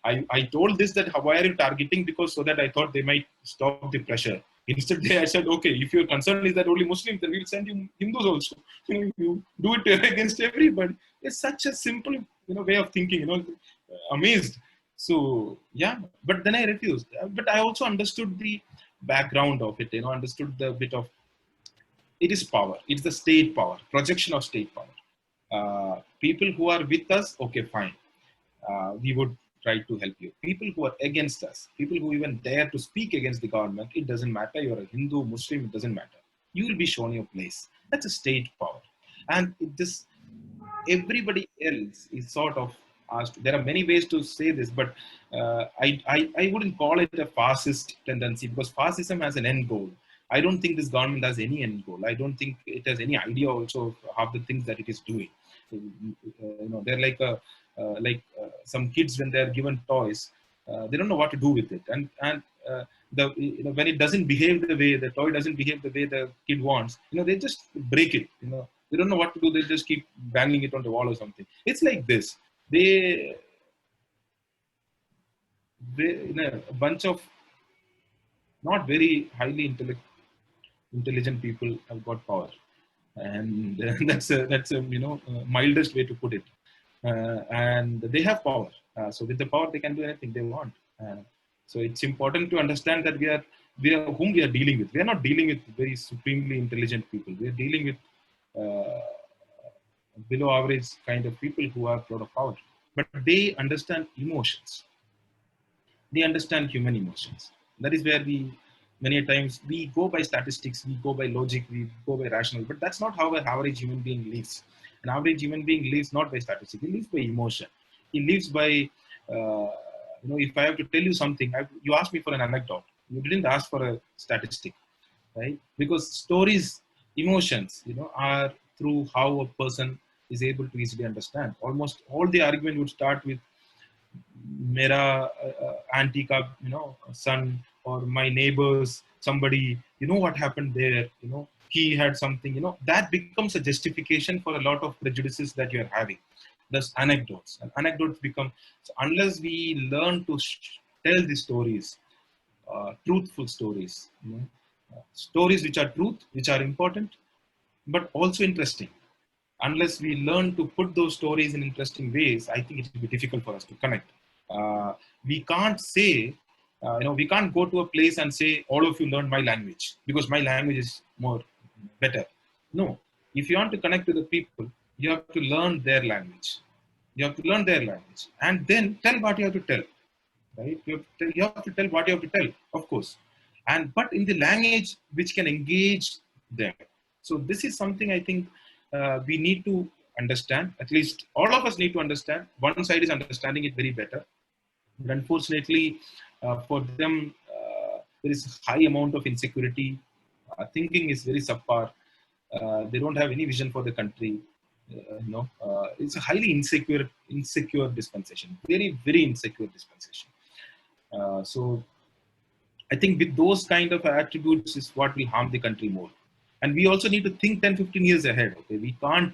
I told this that why are you targeting? Because so that I thought they might stop the pressure. Instead, I said, okay, if your concern is that only Muslims, then we'll send you Hindus also. You do it against everybody. It's such a simple, way of thinking. Amazed. So yeah, but then I refused. But I also understood the background of it. Understood the bit of it is power. It's the state power, projection of state power. People who are with us, okay, fine. We would try to help you. People who are against us, people who even dare to speak against the government, it doesn't matter. You're a Hindu, Muslim, it doesn't matter. You will be shown your place. That's a state power. And everybody else is sort of asked. There are many ways to say this, but I wouldn't call it a fascist tendency, because fascism has an end goal. I don't think this government has any end goal. I don't think it has any idea also of half the things that it is doing. They're like some kids when they're given toys, they don't know what to do with it, and when it doesn't behave the way the toy doesn't behave the way the kid wants, they just break it. They don't know what to do. They just keep banging it on the wall or something. It's like this. They a bunch of not very highly intelligent people have got power, and that's a mildest way to put it. And they have power. So with the power, they can do anything they want. So it's important to understand that we are whom we are dealing with. We are not dealing with very supremely intelligent people. We are dealing with below average kind of people who have a lot of power, but they understand emotions. They understand human emotions. That is where many times we go by statistics, we go by logic, we go by rational, but that's not how an average human being lives. An average human being lives not by statistics, he lives by emotion. He lives by, if I have to tell you something, you asked me for an anecdote. You didn't ask for a statistic, right? Because stories, emotions, are through how a person is able to easily understand. Almost all the argument would start with mera auntie ka son, or my neighbors, somebody, what happened there, he had something, that becomes a justification for a lot of prejudices that you are having. Thus anecdotes, and anecdotes become, so unless we learn to tell the stories, truthful stories, stories which are truth, which are important but also interesting, unless we learn to put those stories in interesting ways, I think it will be difficult for us to connect. We can't say, we can't go to a place and say, all of you learn my language because my language is more better. No, if you want to connect to the people, you have to learn their language. You have to learn their language and then tell what you have to tell, right? You have to tell what you have to tell, of course, but in the language which can engage them. So this is something I think we need to understand. At least all of us need to understand. One side is understanding it very better, but unfortunately for them, there is high amount of insecurity. Thinking is very subpar. They don't have any vision for the country. It's a highly insecure dispensation, very very insecure dispensation. So I think with those kind of attributes is what will harm the country more. And we also need to think 10, 15 years ahead. Okay, we can't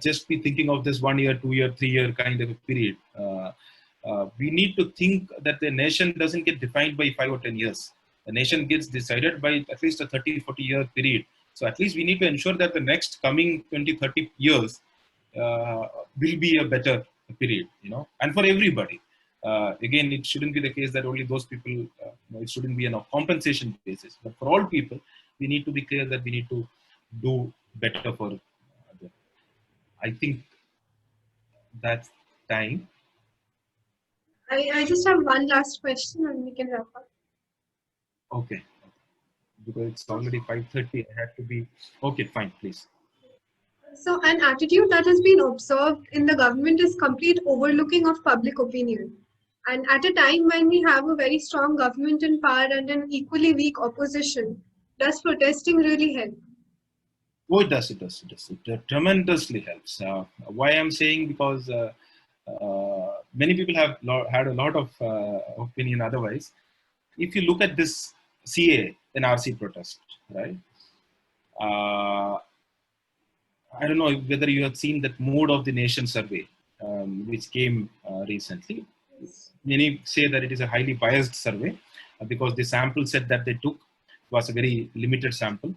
just be thinking of this 1 year, 2 year, 3 year kind of a period. We need to think that the nation doesn't get defined by 5 or 10 years. The nation gets decided by at least a 30, 40-year period. So at least we need to ensure that the next coming 20, 30 years will be a better period, and for everybody. Again, it shouldn't be the case that only those people, it shouldn't be on a compensation basis, but for all people, we need to be clear that we need to do better for them. I think that's time. I just have one last question and we can wrap up. Okay. Because it's already 5:30, I had to be, okay, fine, please. So an attitude that has been observed in the government is complete overlooking of public opinion. And at a time when we have a very strong government in power and an equally weak opposition, does protesting really help? Oh, it does. It tremendously helps. Why I'm saying, because many people have had a lot of opinion otherwise. If you look at this CAA-NRC protest, right? I don't know whether you have seen that Mood of the Nation survey, which came recently. Many say that it is a highly biased survey because the sample set that they took was a very limited sample,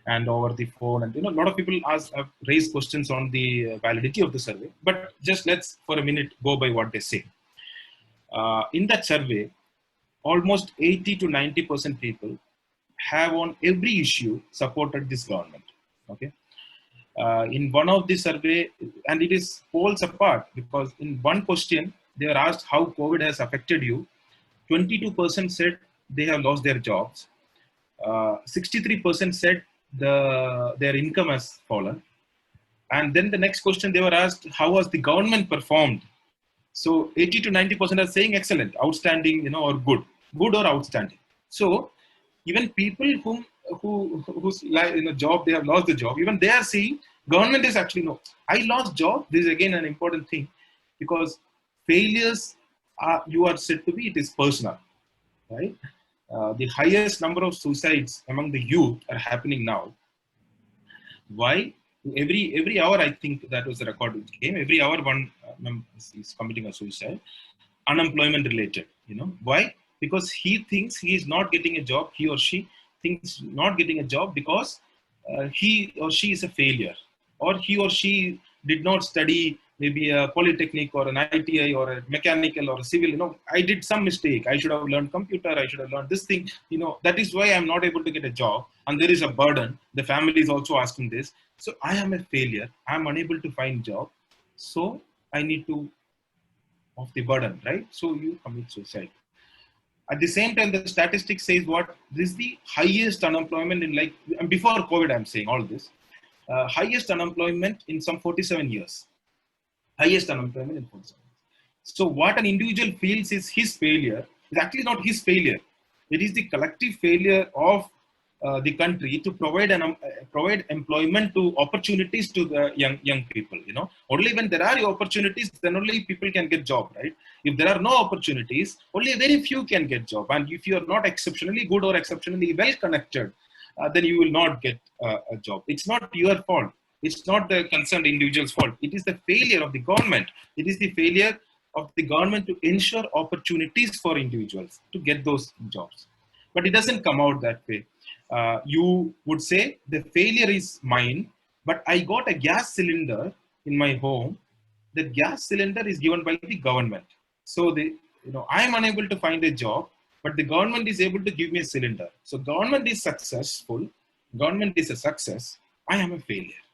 and over the phone, and a lot of people have raised questions on the validity of the survey. But just let's for a minute go by what they say. In that survey, almost 80 to 90% people have on every issue supported this government. Okay. In one of the survey, and it is polls apart, because in one question they were asked how COVID has affected you. 22% said they have lost their jobs. 63% said their income has fallen. And then the next question they were asked, how has the government performed? So 80 to 90% are saying excellent, outstanding, or good or outstanding. So even people whose job, they have lost the job, even they are saying government is actually no. I lost job. This is again an important thing, because failures you are said to be, it is personal, right? The highest number of suicides among the youth are happening now. Why? Every hour, I think that was the record which came. Every hour, one is committing a suicide, unemployment related. Why? Because he thinks he is not getting a job. He or she thinks not getting a job because he or she is a failure, or he or she did not study maybe a polytechnic or an ITI or a mechanical or a civil. I did some mistake. I should have learned computer. I should have learned this thing. That is why I'm not able to get a job. And there is a burden. The family is also asking this. So I am a failure. I'm unable to find job. So I need to off the burden, right? So you commit suicide. At the same time, the statistics says what? This is the highest unemployment in before COVID, I'm saying all this. Highest unemployment in some 47 years. Highest unemployment in 47 years. So what an individual feels is his failure is actually not his failure. It is the collective failure of the country to provide employment to opportunities to the young people. Only when there are opportunities, then only people can get job, right? If there are no opportunities, only very few can get job. And if you are not exceptionally good or exceptionally well connected, then you will not get a job. It's not your fault. It's not the concerned individual's fault. It is the failure of the government. It is the failure of the government to ensure opportunities for individuals to get those jobs. But it doesn't come out that way. You would say the failure is mine, but I got a gas cylinder in my home. The gas cylinder is given by the government. So I am unable to find a job, but the government is able to give me a cylinder. So government is successful. Government is a success. I am a failure,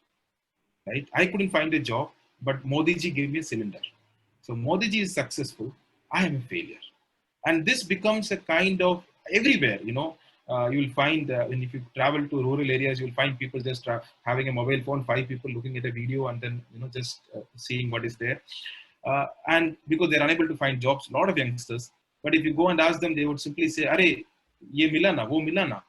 right? I couldn't find a job, but Modi ji gave me a cylinder. So Modi ji is successful. I am a failure. And this becomes a kind of everywhere, you will find, and if you travel to rural areas, you'll find people just having a mobile phone, 5 people looking at a video and then, just seeing what is there. And because they're unable to find jobs, a lot of youngsters, but if you go and ask them, they would simply say, "Are ye mila na, wo mila na."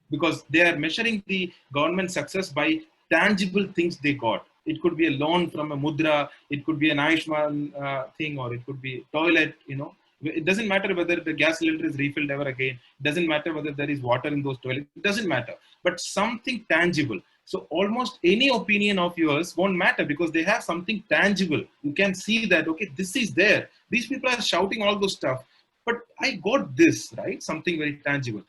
Because they are measuring the government success by tangible things they got. It could be a loan from a mudra, it could be an Ayushman thing, or it could be toilet, It doesn't matter whether the gas cylinder is refilled ever again. It doesn't matter whether there is water in those toilets. It doesn't matter. But something tangible. So almost any opinion of yours won't matter because they have something tangible. You can see that, okay, this is there. These people are shouting all those stuff. But I got this, right? Something very tangible.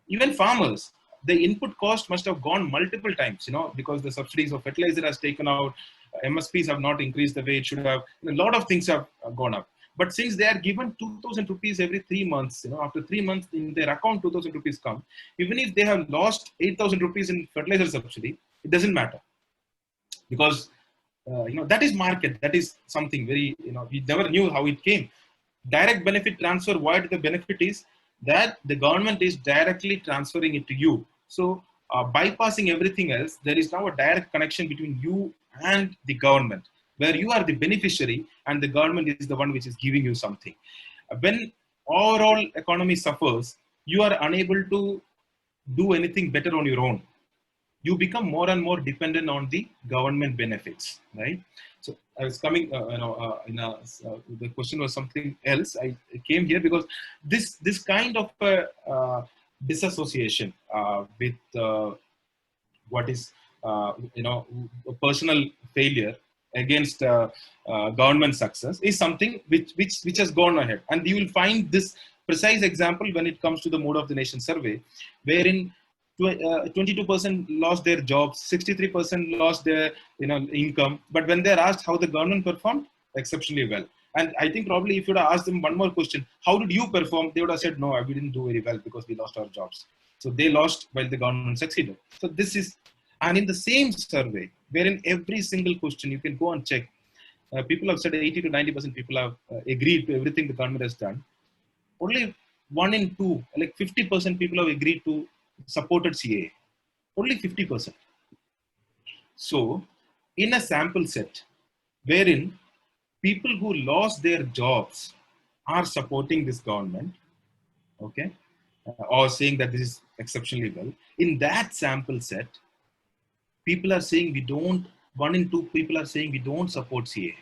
Even farmers, the input cost must have gone multiple times, because the subsidies of fertilizer has taken out, MSPs have not increased the way it should have. A lot of things have gone up. But since they are given 2,000 rupees every 3 months, after 3 months in their account, 2,000 rupees come. Even if they have lost 8,000 rupees in fertilizer subsidy, it doesn't matter because that is market. That is something very, we never knew how it came. Direct benefit transfer, what the benefit is that the government is directly transferring it to you. So bypassing everything else, there is now a direct connection between you and the government, where you are the beneficiary and the government is the one which is giving you something. When overall economy suffers, you are unable to do anything better on your own. You become more and more dependent on the government benefits, right? So I was coming, the question was something else. I came here because this kind of disassociation with what is, personal failure against government success is something which has gone ahead. And you will find this precise example when it comes to the Mood of the Nation survey, wherein 22% lost their jobs, 63% lost their income. But when they're asked how the government performed, exceptionally well. And I think probably if you would have asked them one more question, how did you perform? They would have said, no, we didn't do very well because we lost our jobs. So they lost while the government succeeded. So this is, and in the same survey, wherein every single question you can go and check, people have said 80 to 90% people have agreed to everything the government has done. Only 1 in 2, like 50% people have agreed to supported CAA. Only 50%. So in a sample set wherein people who lost their jobs are supporting this government, okay, or saying that this is exceptionally well, in that sample set, people are saying 1 in 2 people are saying we don't support CAA.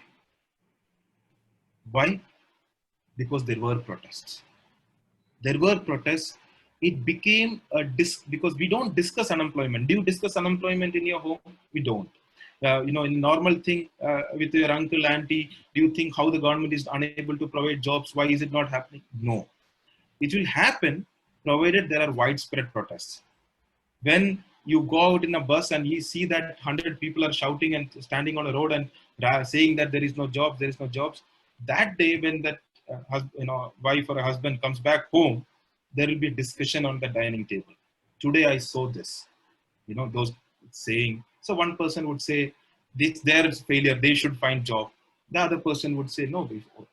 Why? Because there were protests. There were protests. It became because we don't discuss unemployment. Do you discuss unemployment in your home? We don't. In normal thing with your uncle, auntie, do you think how the government is unable to provide jobs? Why is it not happening? No. It will happen provided there are widespread protests. When you go out in a bus and you see that 100 people are shouting and standing on a road and saying that there is no jobs, there is no jobs, that day when that wife or a husband comes back home, there will be discussion on the dining table. Today I saw this, those saying. So one person would say, this their failure, they should find job. The other person would say, no,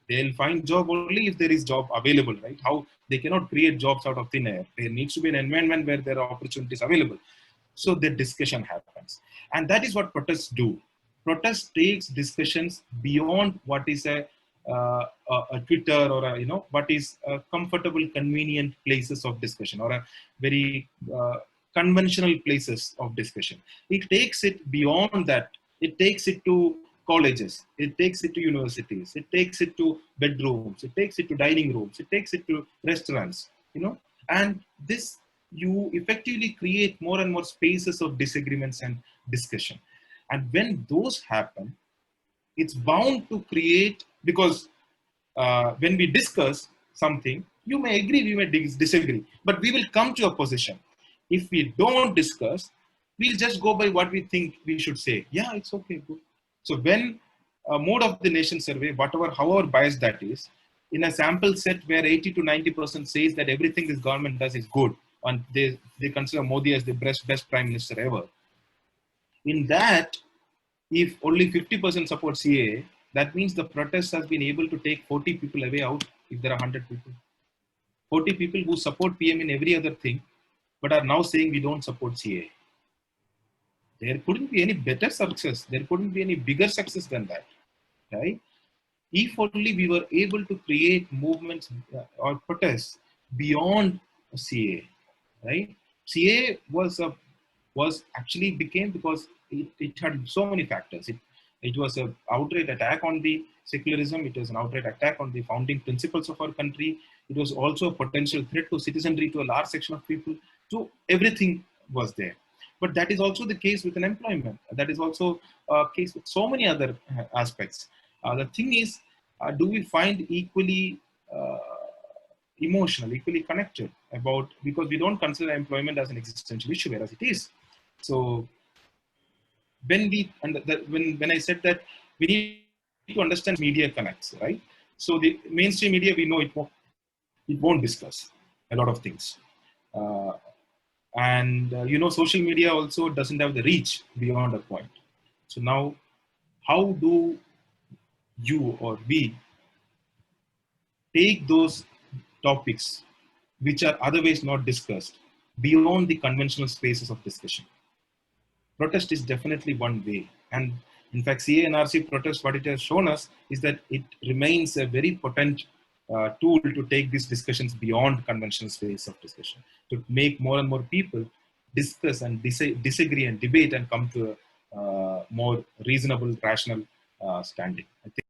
they'll find job only if there is job available, right? How they cannot create jobs out of thin air. There needs to be an environment where there are opportunities available. So the discussion happens. And that is what protests do. Protest takes discussions beyond what is a Twitter or what is a comfortable, convenient places of discussion or a very conventional places of discussion. It takes it beyond that. It takes it to colleges. It takes it to universities. It takes it to bedrooms. It takes it to dining rooms. It takes it to restaurants. And this, you effectively create more and more spaces of disagreements and discussion. And when those happen, it's bound to create, because when we discuss something, you may agree, we may disagree, but we will come to a position. If we don't discuss, we'll just go by what we think we should say. Yeah, it's okay, good. So when a Mood of the Nation survey, however biased that is, in a sample set where 80 to 90% says that everything this government does is good, and they consider Modi as the best prime minister ever. In that, if only 50% support CAA, that means the protest has been able to take 40 people away out if there are 100 people. 40 people who support PM in every other thing, but are now saying we don't support CAA. There couldn't be any better success. There couldn't be any bigger success than that, right? If only we were able to create movements or protests beyond CAA, right? CAA was actually became because it had so many factors. It was an outright attack on the secularism. It was an outright attack on the founding principles of our country. It was also a potential threat to citizenry, to a large section of people. So everything was there. But that is also the case with unemployment. That is also a case with so many other aspects. The thing is, do we find equally emotional, equally connected about, because we don't consider employment as an existential issue, whereas it is. So when we, when I said that we need to understand media connects, right? So the mainstream media, we know it won't discuss a lot of things. Social media also doesn't have the reach beyond a point. So now, how do you or we take those topics which are otherwise not discussed beyond the conventional spaces of discussion? Protest is definitely one way. And in fact, CAA-NRC protest, what it has shown us is that it remains a very potent tool to take these discussions beyond conventional space of discussion, to make more and more people discuss and disagree and debate and come to a more reasonable, rational standing. I think